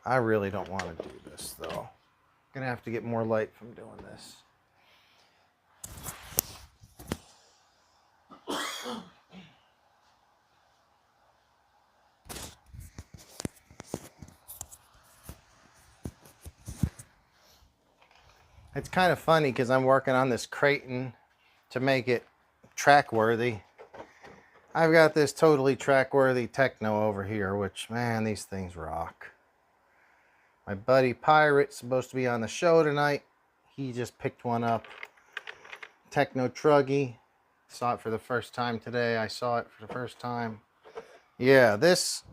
I really don't want to do this though. I'm gonna have to get more light from doing this. It's kind of funny because I'm working on this Kraton to make it track worthy. I've got this totally track worthy Techno over here, which, man, these things rock. My buddy Pirate's supposed to be on the show tonight. He just picked one up. Techno Truggy. Saw it for the first time today. I saw it for the first time. Yeah, this,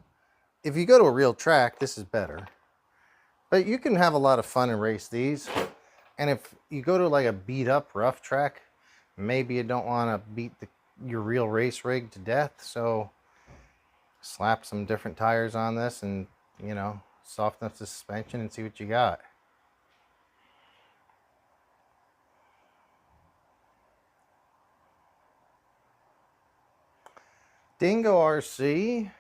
if you go to a real track, this is better. But you can have a lot of fun and race these. And if you go to like a beat up rough track, maybe you don't want to beat your real race rig to death. So slap some different tires on this and, you know, soften up the suspension and see what you got. Dingo RC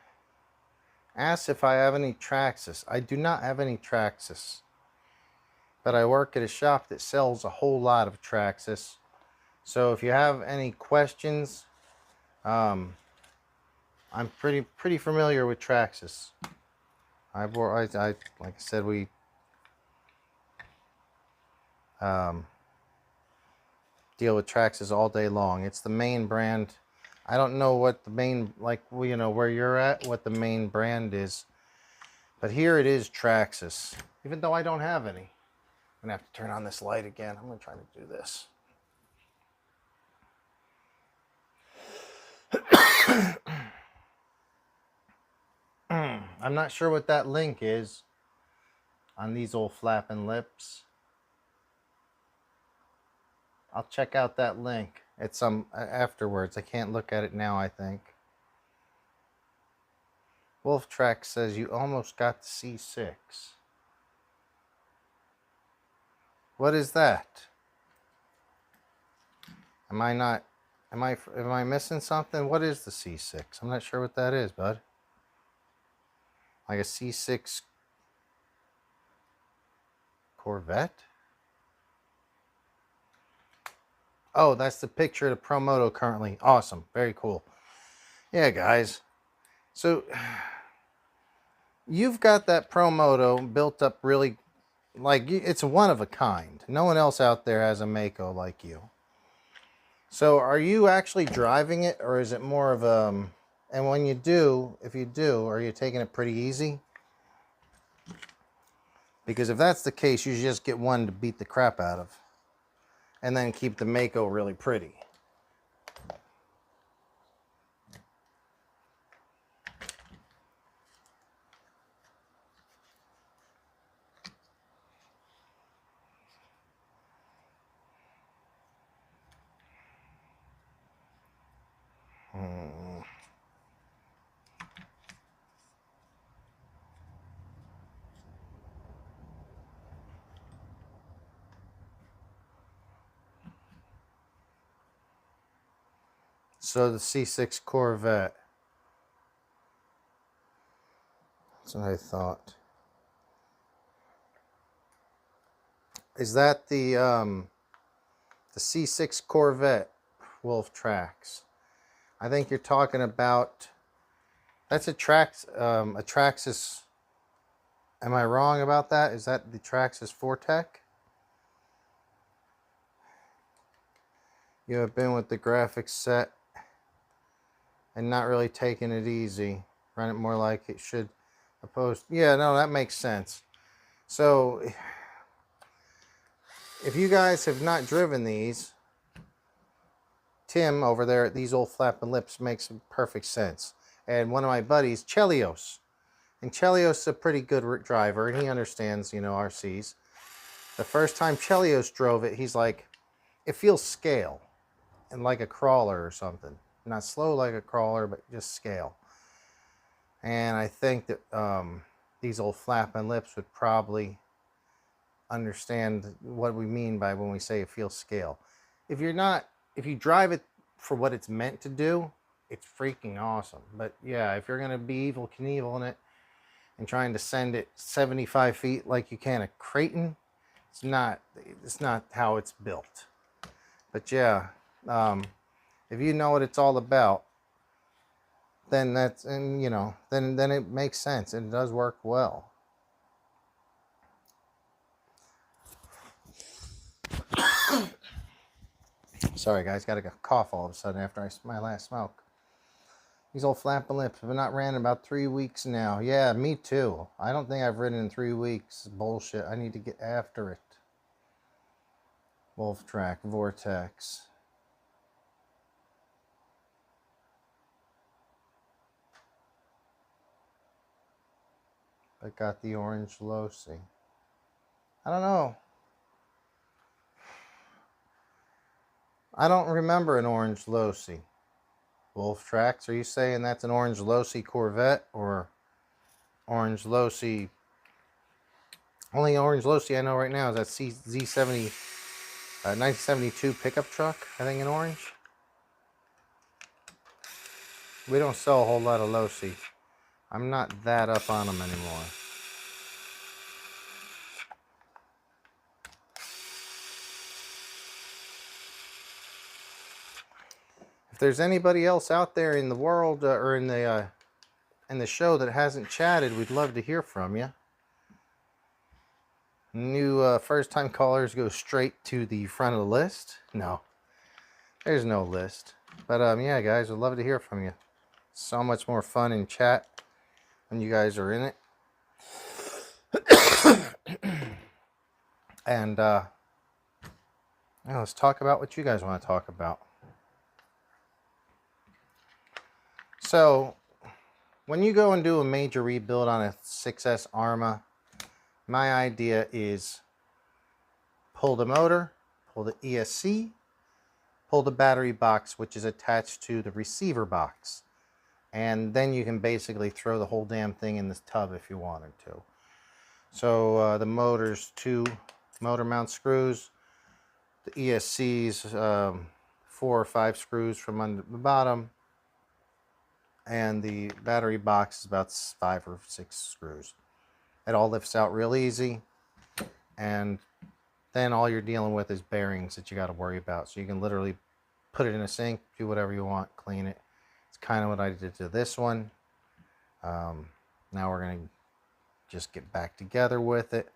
asks if I have any Traxxas. I do not have any Traxxas, but I work at a shop that sells a whole lot of Traxxas. So if you have any questions, I'm pretty familiar with Traxxas. I like I said, we deal with Traxxas all day long. It's the main brand. I don't know what the main, like, you know, where you're at, what the main brand is. But here it is, Traxxas. Even though I don't have any. I'm going to have to turn on this light again. I'm going to try to do this. I'm not sure what that link is on these old flapping lips. I'll check out that link at some afterwards. I can't look at it now, I think. Wolf Track says you almost got the C6. What is that? Am I missing something? What is the C6? I'm not sure what that is, bud. Like a C6 Corvette? Oh, that's the picture of the Promoto currently. Awesome. Very cool. Yeah, guys. So, you've got that Promoto built up really, like, it's one of a kind. No one else out there has a Mako like you. So, are you actually driving it, or is it more of a... And when you do, if you do, are you taking it pretty easy? Because if that's the case, you should just get one to beat the crap out of. And then keep the Mako really pretty. So the C6 Corvette. That's what I thought. Is that the C6 Corvette, Wolf Trax? I think you're talking about. That's a Traxxas. Am I wrong about that? Is that the Traxxas Fortec? You have been with the graphics set and not really taking it easy. Run it more like it should. Opposed. Yeah, no, that makes sense. So, if you guys have not driven these, Tim over there at These Old Flapping Lips makes perfect sense. And one of my buddies, Chelios. And Chelios is a pretty good driver, and he understands, you know, RCs. The first time Chelios drove it, he's like, it feels scale and like a crawler or something. Not slow like a crawler, but just scale. And I think that these old flapping lips would probably understand what we mean by when we say it feels scale. If you drive it for what it's meant to do, it's freaking awesome. But yeah, if you're gonna be evil Knievel in it and trying to send it 75 feet like you can a Kraton, it's not how it's built. But yeah, if you know what it's all about, then then it makes sense. It does work well. Sorry guys, got a cough all of a sudden after my last smoke. These old flapping lips have not ran in about 3 weeks now. Yeah, me too. I don't think I've ridden in 3 weeks. Bullshit. I need to get after it. Wolf Track, Vortex. I got the orange Losi. I don't know. I don't remember an orange Losi. Wolf Tracks, are you saying that's an orange Losi Corvette or orange Losi? Only orange Losi I know right now is that Z70 1972 pickup truck, I think in orange. We don't sell a whole lot of Losi. I'm not that up on them anymore. If there's anybody else out there in the world or in the show that hasn't chatted, we'd love to hear from you. New first-time callers go straight to the front of the list. No, there's no list. But yeah, guys, we'd love to hear from you. So much more fun in chat when you guys are in it. And let's talk about what you guys want to talk about. So, when you go and do a major rebuild on a 6S Arrma, my idea is pull the motor, pull the ESC, pull the battery box, which is attached to the receiver box. And then you can basically throw the whole damn thing in this tub if you wanted to. So the motor's 2 motor mount screws, the ESC's 4 or 5 screws from under the bottom, and the battery box is about 5 or 6 screws. It all lifts out real easy, and then all you're dealing with is bearings that you got to worry about. So you can literally put it in a sink, do whatever you want, clean it. It's kind of what I did to this one. Now we're going to just get back together with it.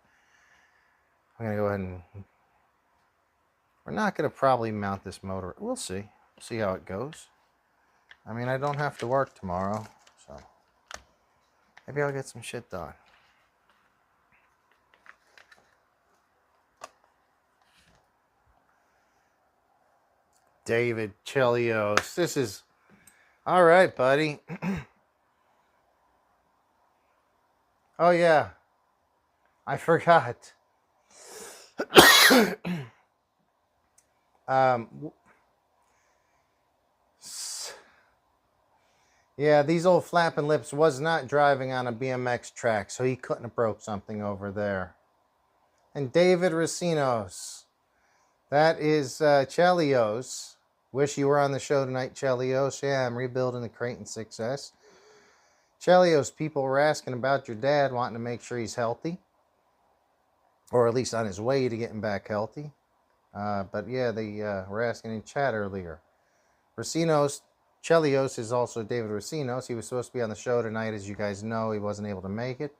I'm going to go ahead and... We're not going to probably mount this motor. We'll see. We'll see how it goes. I mean, I don't have to work tomorrow, so maybe I'll get some shit done. David Chelios. This is... All right, buddy. Oh, yeah. I forgot. Yeah, these old flapping lips was not driving on a BMX track, so he couldn't have broke something over there. And David Racinos. That is Chelios. Wish you were on the show tonight, Chelios. Yeah, I'm rebuilding the Kraton 6S. Chelios, people were asking about your dad, wanting to make sure he's healthy. Or at least on his way to getting back healthy. But yeah, they were asking in chat earlier. Racinos, Chelios is also David Racinos. He was supposed to be on the show tonight. As you guys know, he wasn't able to make it.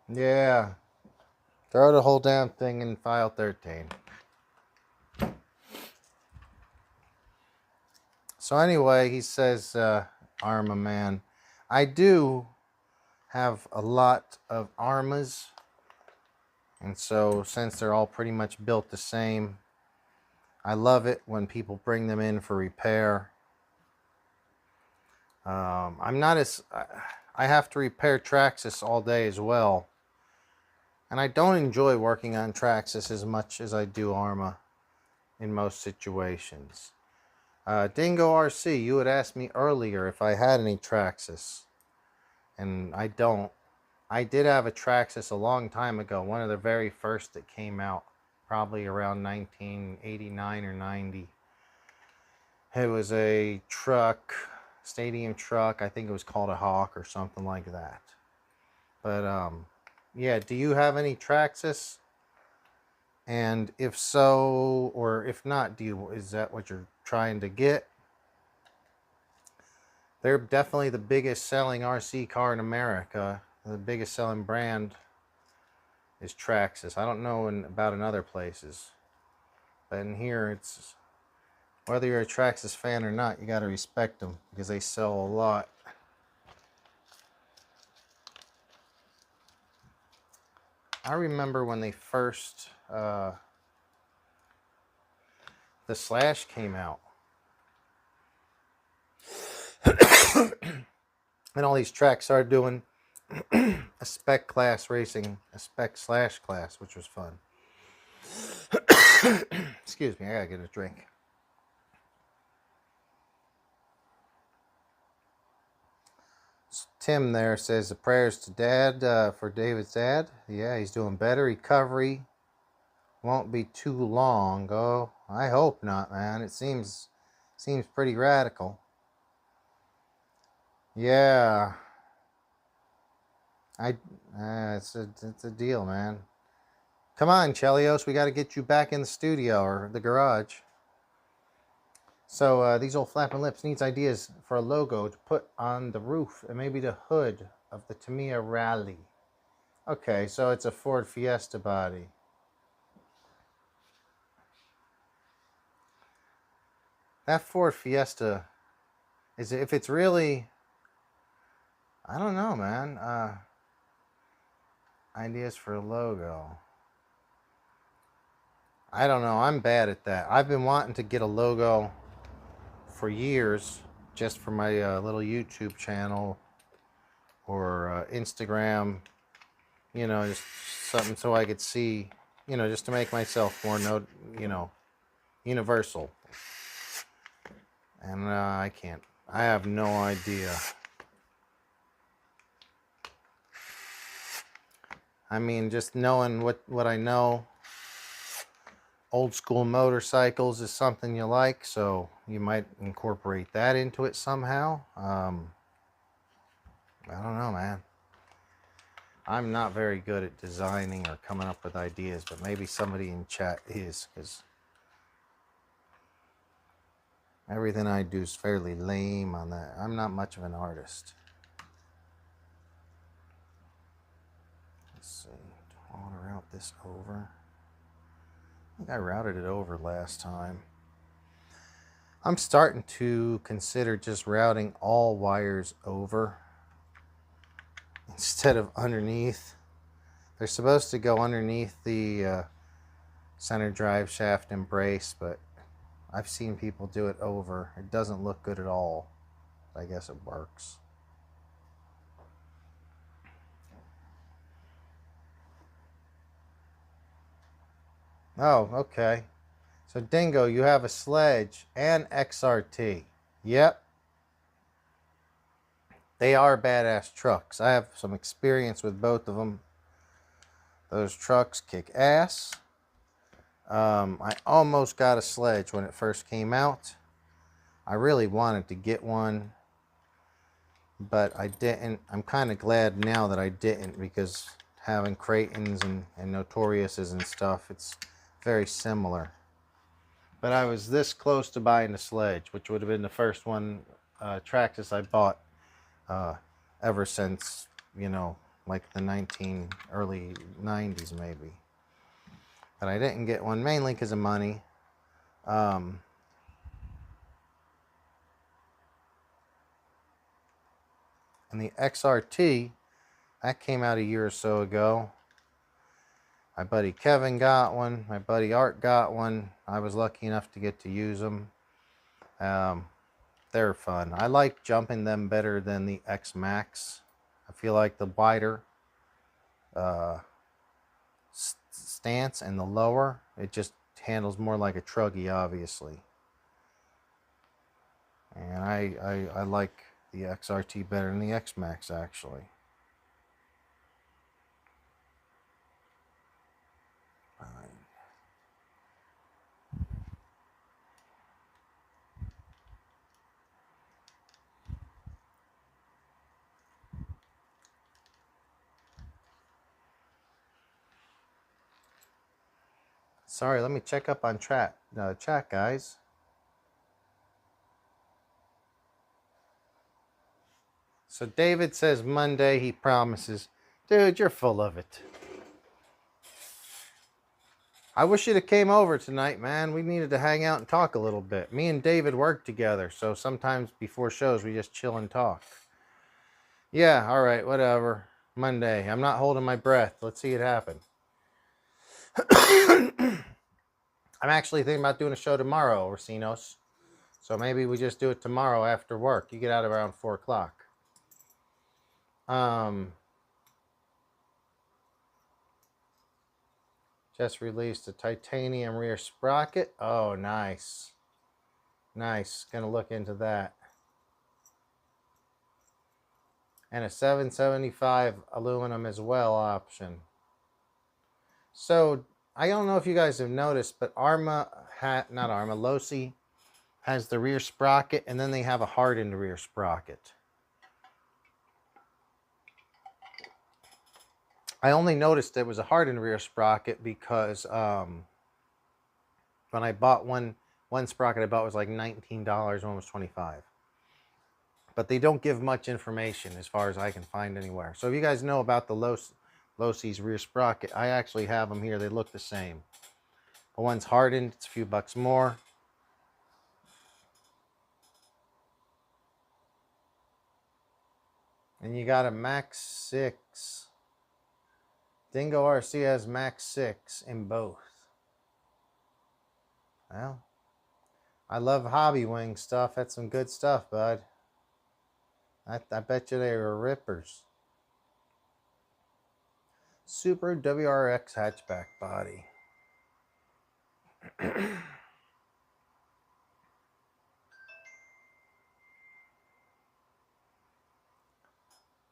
Yeah. Throw the whole damn thing in file 13. So anyway, he says, Arrma man, I do have a lot of Arrmas. And so since they're all pretty much built the same, I love it when people bring them in for repair. I'm not as... I have to repair Traxxas all day as well. And I don't enjoy working on Traxxas as much as I do Arrma in most situations. Dingo RC, you had asked me earlier if I had any Traxxas. And I don't. I did have a Traxxas a long time ago, one of the very first that came out, probably around 1989 or 90. It was a truck, stadium truck. I think it was called a Hawk or something like that. But yeah, do you have any Traxxas? And if so, or if not, is that what you're trying to get? They're definitely the biggest selling RC car in America. The biggest selling brand is Traxxas. I don't know about in other places, but in here, it's whether you're a Traxxas fan or not, you got to respect them because they sell a lot. I remember when they first the Slash came out. And all these tracks started doing a spec class racing, a spec slash class, which was fun. Excuse me, I gotta get a drink. Tim there says the prayers to Dad for David's dad. Yeah, he's doing better. Recovery won't be too long. Oh, I hope not, man. It seems pretty radical. Yeah. It's a deal, man. Come on, Chelios, we got to get you back in the studio or the garage. So these old flapping lips needs ideas for a logo to put on the roof and maybe the hood of the Tamiya Rally. Okay, so it's a Ford Fiesta body. That Ford Fiesta if it's really, I don't know, man. Ideas for a logo. I don't know. I'm bad at that. I've been wanting to get a logo for years, just for my little YouTube channel or Instagram. You know, just something so I could see. You know, just to make myself more, universal. And I can't. I have no idea. I mean, just knowing what I know, old school motorcycles is something you like, so you might incorporate that into it somehow. I don't know, man. I'm not very good at designing or coming up with ideas, but maybe somebody in chat is, because everything I do is fairly lame on that. I'm not much of an artist. Let's see. Do I want to route this over? I think I routed it over last time. I'm starting to consider just routing all wires over instead of underneath. They're supposed to go underneath the center drive shaft and brace, but I've seen people do it over. It doesn't look good at all. I guess it works. Oh, okay. So Dingo, you have a sledge and XRT. Yep. They are badass trucks. I have some experience with both of them. Those trucks kick ass. I almost got a sledge when it first came out. I really wanted to get one, but I didn't. I'm kind of glad now that I didn't, because having Kratons and Notoriouses and stuff, it's very similar. But I was this close to buying a sledge, which would have been the first one, Traxxas I bought ever since, like the early 90s maybe. But I didn't get one mainly because of money. And the XRT, that came out a year or so ago. My buddy Kevin got one. My buddy Art got one. I was lucky enough to get to use them. They're fun. I like jumping them better than the X Max. I feel like the wider stance and the lower, it just handles more like a truggy, obviously. And I like the XRT better than the X-Max, actually. Sorry, let me check up on chat, guys. So David says Monday, he promises. Dude, you're full of it. I wish you'd have came over tonight, man. We needed to hang out and talk a little bit. Me and David work together, so sometimes before shows we just chill and talk. Yeah, all right, whatever. Monday. I'm not holding my breath. Let's see it happen. I'm actually thinking about doing a show tomorrow, Orsinos. So maybe we just do it tomorrow after work. You get out around 4 o'clock. Just released a titanium rear sprocket. Oh, nice. Nice. Gonna look into that. And a 775 aluminum as well option. So I don't know if you guys have noticed, but Losi has the rear sprocket, and then they have a hardened rear sprocket. I only noticed there was a hardened rear sprocket because when I bought one sprocket I bought was like $19, one was $25. But they don't give much information as far as I can find anywhere. So if you guys know about the Losi's rear sprocket, I actually have them here. They look the same. But one's hardened, it's a few bucks more. And you got a Max 6. Dingo RC has Max 6 in both. Well, I love Hobby Wing stuff. That's some good stuff, bud. I bet you they were rippers. Super WRX hatchback body.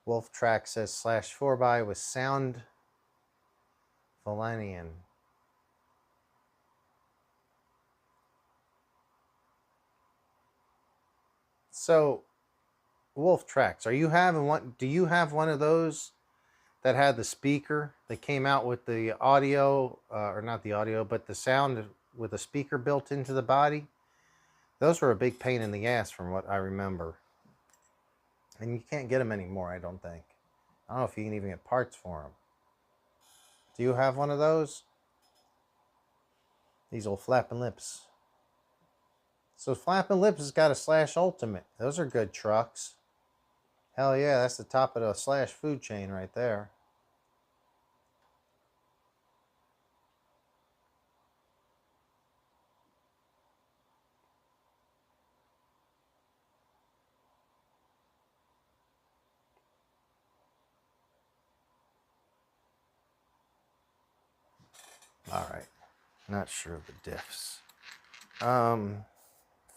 Wolf Track says /4x with sound Valenian. So, Wolf Tracks, are you having one? Do you have one of those that had the speaker that came out with the audio, or not the audio, but the sound with a speaker built into the body? Those were a big pain in the ass from what I remember. And you can't get them anymore, I don't think. I don't know if you can even get parts for them. Do you have one of those? These old flapping lips. So flapping lips has got a / Ultimate. Those are good trucks. Hell yeah, that's the top of the / food chain right there. All right, not sure of the diffs.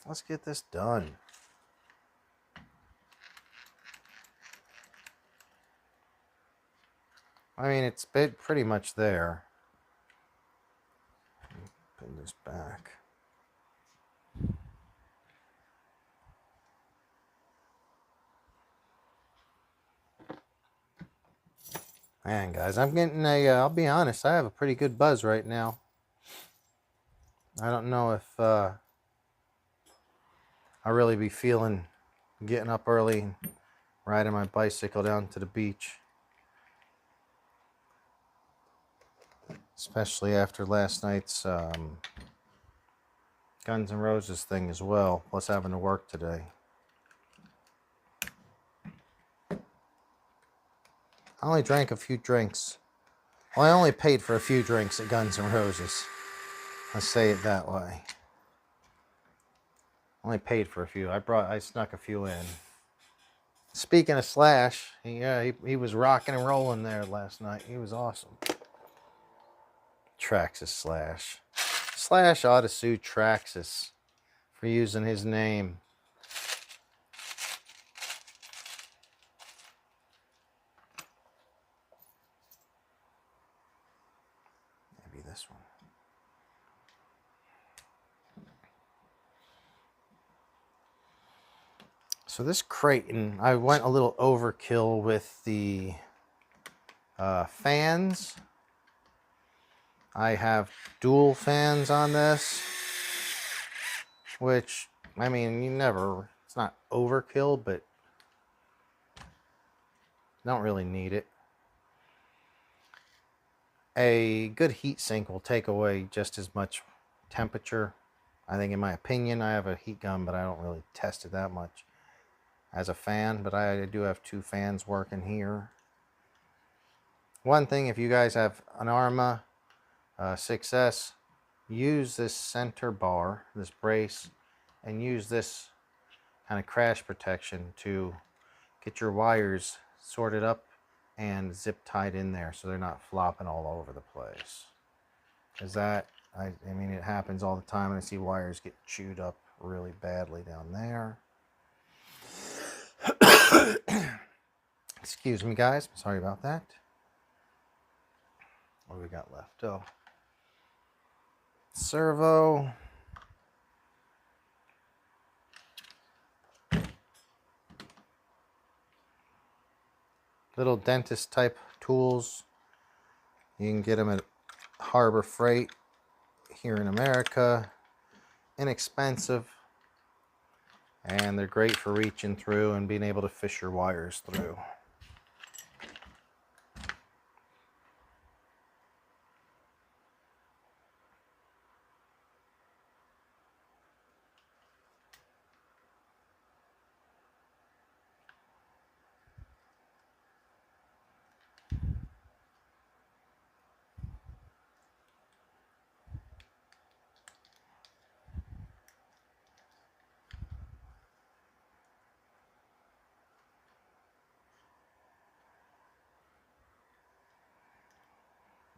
Let's get this done. I mean, it's pretty much there. Pin this back. Man, guys, I'm getting I'll be honest, I have a pretty good buzz right now. I don't know if I'll really be feeling getting up early and riding my bicycle down to the beach. Especially after last night's Guns N' Roses thing as well, plus having to work today. I only drank a few drinks. Well, I only paid for a few drinks at Guns N' Roses. Let's say it that way. Only paid for a few. I snuck a few in. Speaking of Slash, he was rocking and rolling there last night. He was awesome. Traxxas Slash. Slash ought to sue Traxxas for using his name. Maybe this one. So this Kraton, I went a little overkill with the fans. I have dual fans on this, which, I mean, it's not overkill, but don't really need it. A good heat sink will take away just as much temperature. I think, in my opinion, I have a heat gun, but I don't really test it that much as a fan, but I do have 2 fans working here. One thing, if you guys have an Arrma 6S, use this center bar, this brace, and use this kind of crash protection to get your wires sorted up and zip tied in there so they're not flopping all over the place. Because that, I mean, it happens all the time, and I see wires get chewed up really badly down there. Excuse me, guys. Sorry about that. What do we got left? Oh, servo. Little dentist type tools. You can get them at Harbor Freight here in America. Inexpensive. And they're great for reaching through and being able to fish your wires through.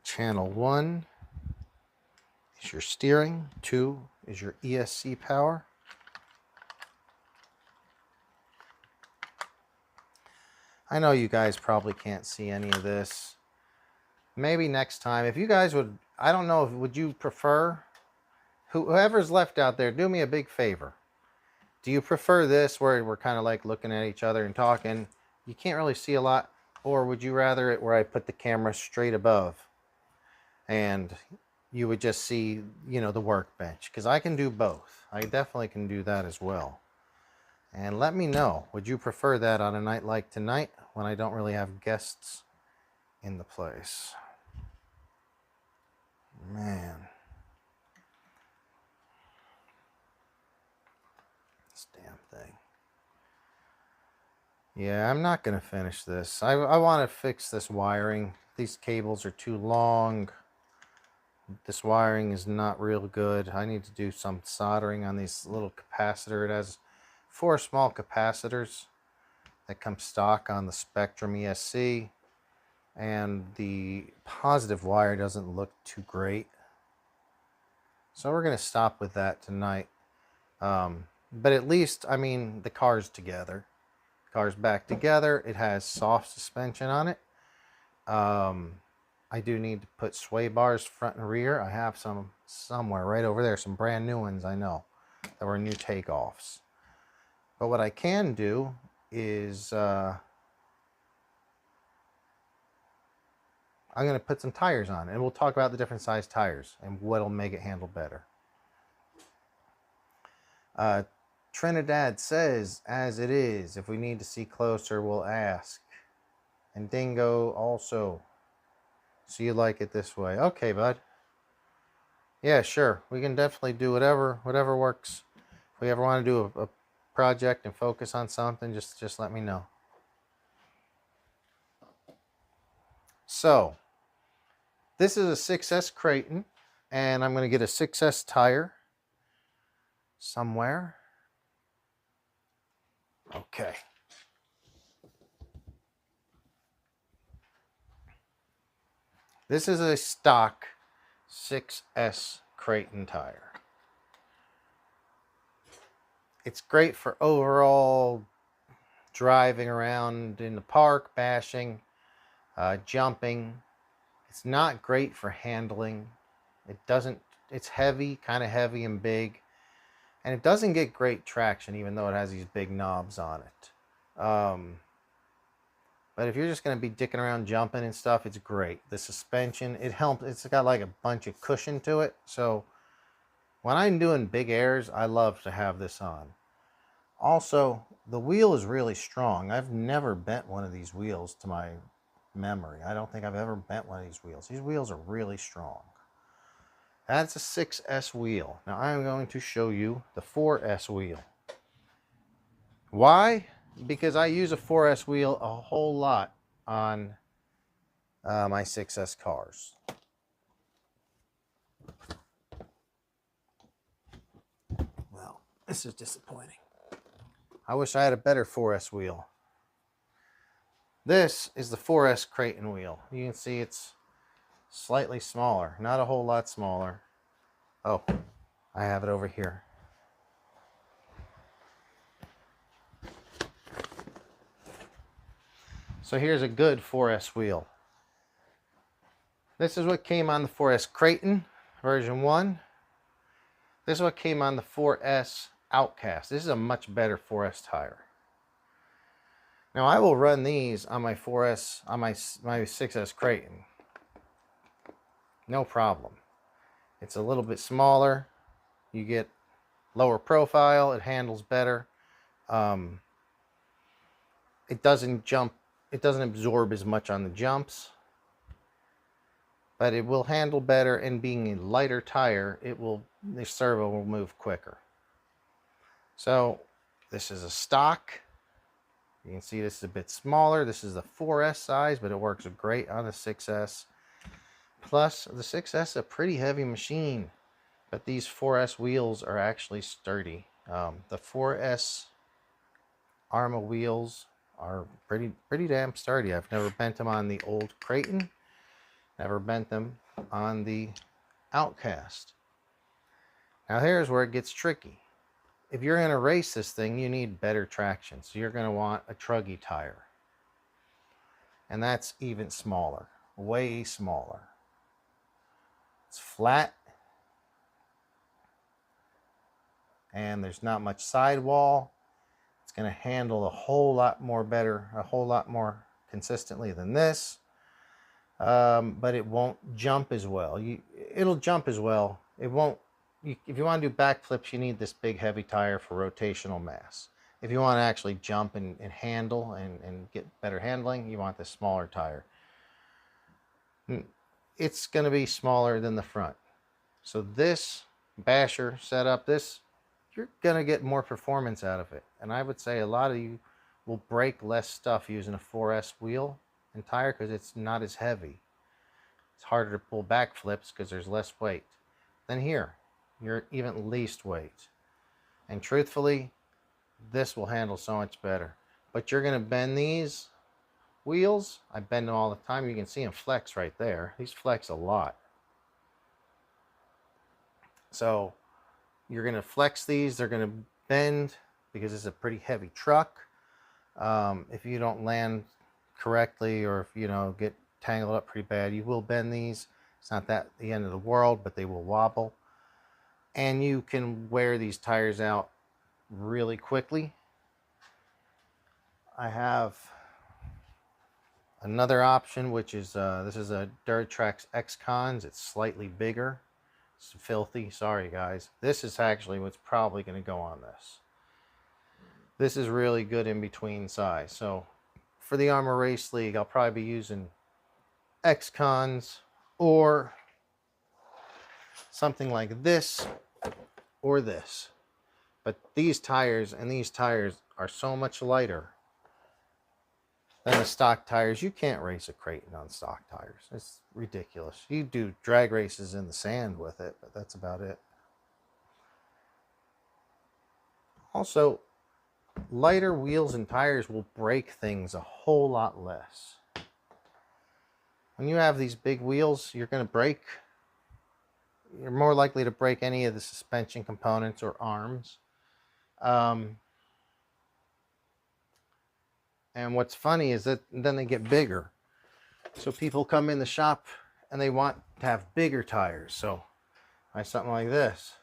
Channel 1 is your steering, 2 is your ESC power. I know you guys probably can't see any of this. Maybe next time, if you guys would, I don't know, would you prefer, whoever's left out there, do me a big favor. Do you prefer this where we're kind of like looking at each other and talking? You can't really see a lot. Or would you rather it where I put the camera straight above and you would just see, you know, the workbench? Because I can do both. I definitely can do that as well. And let me know, would you prefer that on a night like tonight when I don't really have guests in the place? Man. This damn thing. Yeah, I'm not going to finish this. I want to fix this wiring. These cables are too long. This wiring is not real good. I need to do some soldering on these little capacitor. It has 4 small capacitors that come stock on the Spectrum ESC. And the positive wire doesn't look too great. So we're going to stop with that tonight. But at least, I mean, the car's together. The car's back together. It has soft suspension on it. I do need to put sway bars front and rear. I have some somewhere right over there. Some brand new ones, I know, that were new takeoffs. But what I can do is I'm going to put some tires on, and we'll talk about the different size tires and what'll make it handle better. Trinidad says, as it is, if we need to see closer, we'll ask. And Dingo also. So you like it this way. Okay, bud. Yeah, sure. We can definitely do whatever works. If we ever want to do a project and focus on something, just let me know. So, this is a 6S Kraton, and I'm going to get a 6S tire somewhere. Okay. This is a stock 6S Kraton tire. It's great for overall driving around in the park, bashing, jumping. It's not great for handling. It's heavy, kind of heavy and big. And it doesn't get great traction, even though it has these big knobs on it. But if you're just going to be dicking around jumping and stuff, it's great. The suspension, it helps. It's got like a bunch of cushion to it. So when I'm doing big airs, I love to have this on. Also, the wheel is really strong. I've never bent one of these wheels to my memory. I don't think I've ever bent one of these wheels. These wheels are really strong. That's a 6S wheel. Now I'm going to show you the 4S wheel. Why? Because I use a 4S wheel a whole lot on my 6S cars. Well, this is disappointing. I wish I had a better 4S wheel. This is the 4S Kraton wheel. You can see it's slightly smaller, not a whole lot smaller. Oh, I have it over here. So here's a good 4S wheel. This is what came on the 4S Kraton version 1. This is what came on the 4S Outcast. This is a much better 4S tire. Now I will run these on my 4S, on my 6S Kraton. No problem. It's a little bit smaller. You get lower profile. It handles better. It doesn't jump. It doesn't absorb as much on the jumps. But it will handle better, and being a lighter tire, the servo will move quicker. So this is a stock. You can see this is a bit smaller. This is the 4S size, but it works great on the 6S. Plus, the 6S is a pretty heavy machine, but these 4S wheels are actually sturdy. The 4S Arrma wheels are pretty damn sturdy. I've never bent them on the old Kraton. Never bent them on the Outcast. Now here's where it gets tricky. If you're going to race this thing, you need better traction. So you're going to want a truggy tire. And that's even smaller. Way smaller. It's flat. And there's not much sidewall. It's going to handle a whole lot more better, a whole lot more consistently than this. But it won't jump as well. It'll jump as well. It won't. If you want to do backflips, you need this big heavy tire for rotational mass. If you want to actually jump and handle and get better handling, you want this smaller tire. It's going to be smaller than the front. So this basher setup, you're going to get more performance out of it. And I would say a lot of you will break less stuff using a 4S wheel and tire because it's not as heavy. It's harder to pull backflips because there's less weight. Then here, you're even least weight. And truthfully, this will handle so much better. But you're going to bend these wheels. I bend them all the time. You can see them flex right there. These flex a lot. So you're going to flex these. They're going to bend because it's a pretty heavy truck. If you don't land correctly, or if you get tangled up pretty bad, you will bend these. It's not that the end of the world, but they will wobble. And you can wear these tires out really quickly. I have another option, which is this is a Durtrax X-Cons. It's slightly bigger. It's filthy. Sorry, guys. This is actually what's probably going to go on this. This is really good in between size. So for the Arrma Race League, I'll probably be using X-Cons or something like this or this. But these tires and these tires are so much lighter than the stock tires. You can't race a Kraton on stock tires. It's ridiculous. You do drag races in the sand with it, but that's about it. Also, lighter wheels and tires will break things a whole lot less. when you have these big wheels, you're more likely to break any of the suspension components or arms. And what's funny is that then they get bigger. So people come in the shop and they want to have bigger tires. So I something like this.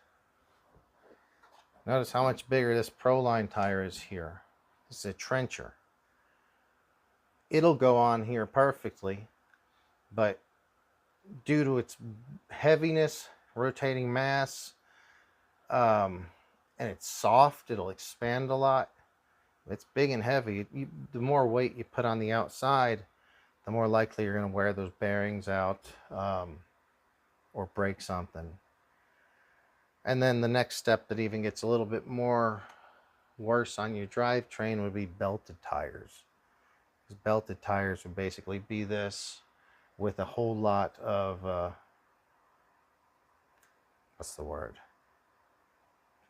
Notice how much bigger this Proline tire is here. This is a trencher. It'll go on here perfectly, but due to its heaviness, rotating mass, and it's soft, it'll expand a lot. It's big and heavy. The more weight you put on the outside, the more likely you're going to wear those bearings out or break something. And then the next step that even gets a little bit more worse on your drivetrain would be belted tires. Because belted tires would basically be this with a whole lot of, what's the word?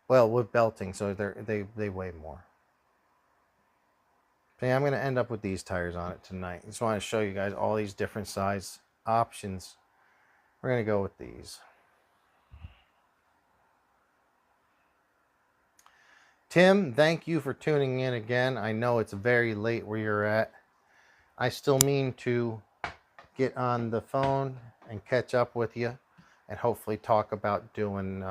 Well, with belting, so they weigh more. But yeah, I'm going to end up with these tires on it tonight. I just want to show you guys all these different size options. We're going to go with these. Tim, thank you for tuning in again. I know it's very late where you're at. I still mean to get on the phone and catch up with you and hopefully talk about doing,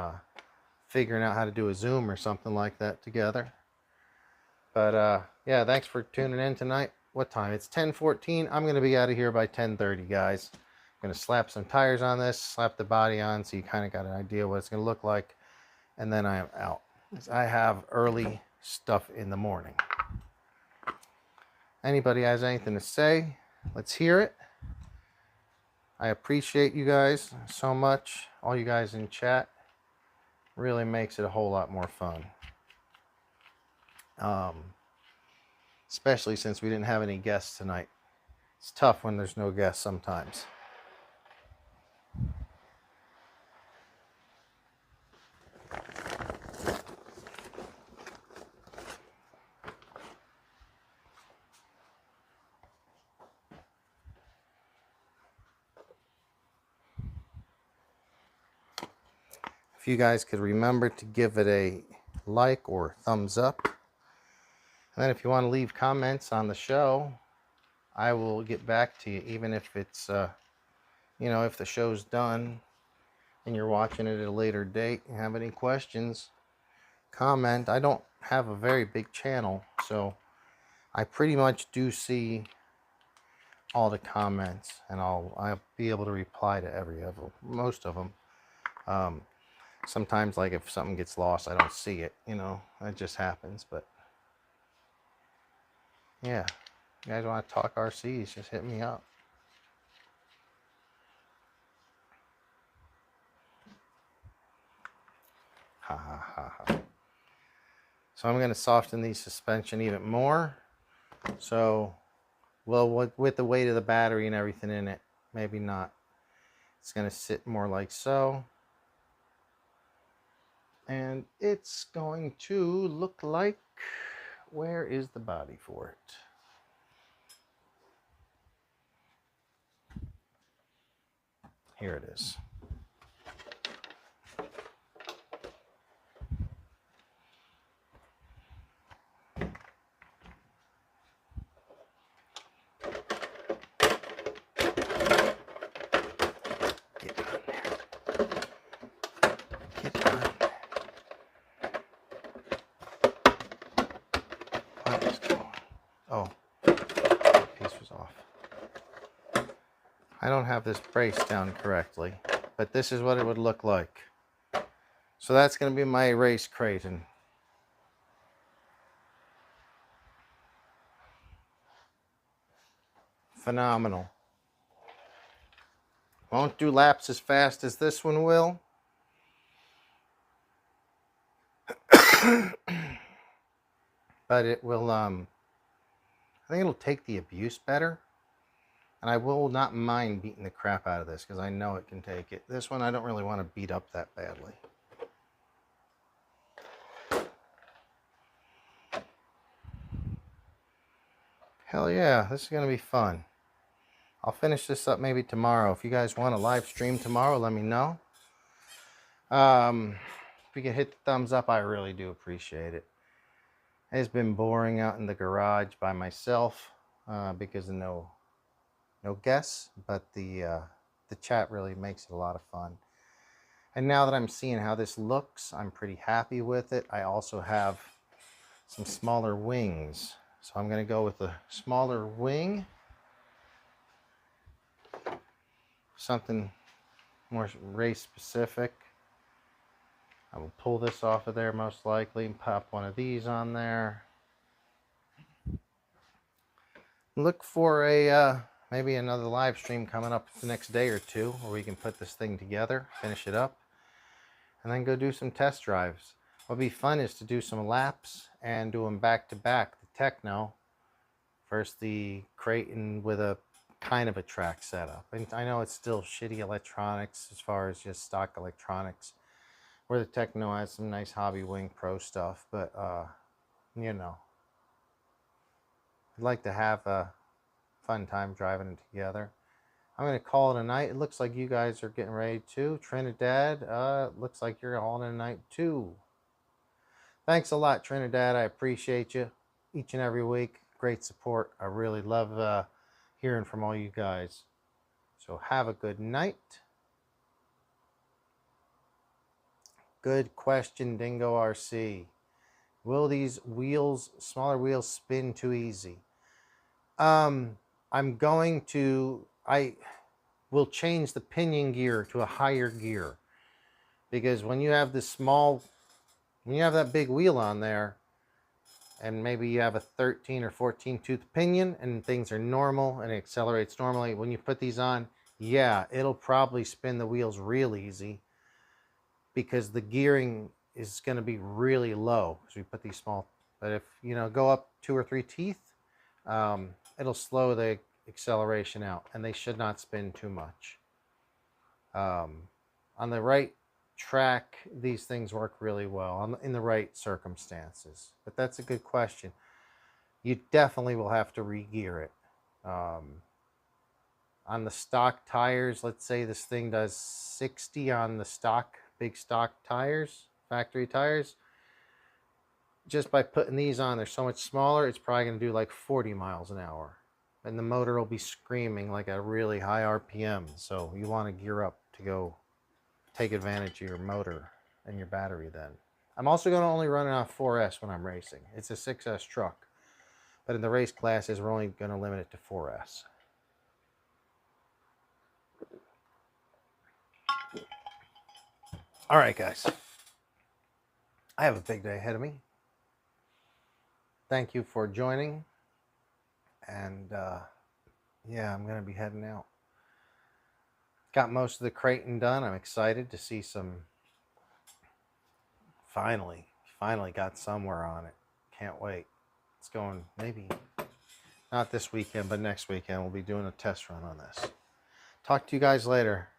figuring out how to do a Zoom or something like that together. But yeah, thanks for tuning in tonight. What time? It's 10:14. I'm going to be out of here by 10:30, guys. I'm going to slap some tires on this, slap the body on so you kind of got an idea what it's going to look like. And then I am out. I have early stuff in the morning. Anybody has anything to say? Let's hear it. I appreciate you guys so much. All you guys in chat really makes it a whole lot more fun. Especially since we didn't have any guests tonight. It's tough when there's no guests sometimes. If you guys could remember to give it a like or thumbs up. And then if you want to leave comments on the show, I will get back to you, even if it's, if the show's done and you're watching it at a later date and have any questions, comment. I don't have a very big channel, so I pretty much do see all the comments, and I'll be able to reply to most of them. Sometimes, like if something gets lost, I don't see it. It just happens. But yeah, you guys want to talk RCs? Just hit me up. Ha ha ha ha. So I'm going to soften the suspension even more. So, well, with the weight of the battery and everything in it, maybe not. It's going to sit more like so. And it's going to look like, where is the body for it? Here it is. I don't have this brace down correctly, but this is what it would look like. So that's going to be my race Kraton. Phenomenal. Won't do laps as fast as this one will. But it will, I think it'll take the abuse better. And I will not mind beating the crap out of this because I know it can take it. This one I don't really want to beat up that badly. Hell yeah, this is going to be fun. I'll finish this up maybe tomorrow. If you guys want a live stream tomorrow, let me know. If you can hit the thumbs up, I really do appreciate it. It's been boring out in the garage by myself because of no guests, but the chat really makes it a lot of fun. And now that I'm seeing how this looks, I'm pretty happy with it. I also have some smaller wings, so I'm going to go with a smaller wing, something more race specific. I will pull this off of there most likely and pop one of these on there. Look for a maybe another live stream coming up the next day or two where we can put this thing together, finish it up, and then go do some test drives. What'll be fun is to do some laps and do them back to back. The Techno, first the Kraton with a kind of a track setup. And I know it's still shitty electronics as far as just stock electronics, where the Techno has some nice Hobby Wing Pro stuff, but you know, I'd like to have a fun time driving it together. I'm going to call it a night. It looks like you guys are getting ready to. Trinidad, looks like you're calling it a night too. Thanks a lot, Trinidad. I appreciate you each and every week. Great support. I really love hearing from all you guys. So have a good night. Good question, Dingo RC. Will these wheels, smaller wheels, spin too easy? I will change the pinion gear to a higher gear, because when you have this when you have that big wheel on there, and maybe you have a 13 or 14 tooth pinion and things are normal and it accelerates normally, when you put these on, yeah, it'll probably spin the wheels real easy because the gearing is going to be really low. So we put these small, but if you know, go up 2 or 3 teeth, it'll slow the acceleration out, and they should not spin too much. On the right track, these things work really well in the right circumstances. But that's a good question. You definitely will have to re-gear it. On the stock tires, let's say this thing does 60 on the stock, big stock tires, factory tires. Just by putting these on, they're so much smaller, it's probably going to do like 40 miles an hour. And the motor will be screaming like a really high RPM. So you want to gear up to go take advantage of your motor and your battery then. I'm also going to only run it on 4S when I'm racing. It's a 6S truck. But in the race classes, we're only going to limit it to 4S. All right, guys. I have a big day ahead of me. Thank you for joining. And yeah, I'm going to be heading out. Got most of the Kraton done. I'm excited to see some. Finally got somewhere on it. Can't wait. It's going, maybe not this weekend, but next weekend we'll be doing a test run on this. Talk to you guys later.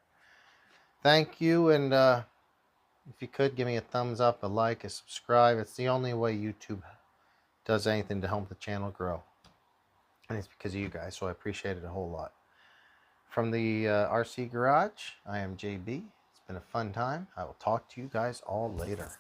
Thank you, and if you could give me a thumbs up, a like, a subscribe. It's the only way YouTube does anything to help the channel grow. And it's because of you guys, so I appreciate it a whole lot. From the RC Garage, I am JB. It's been a fun time. I will talk to you guys all later.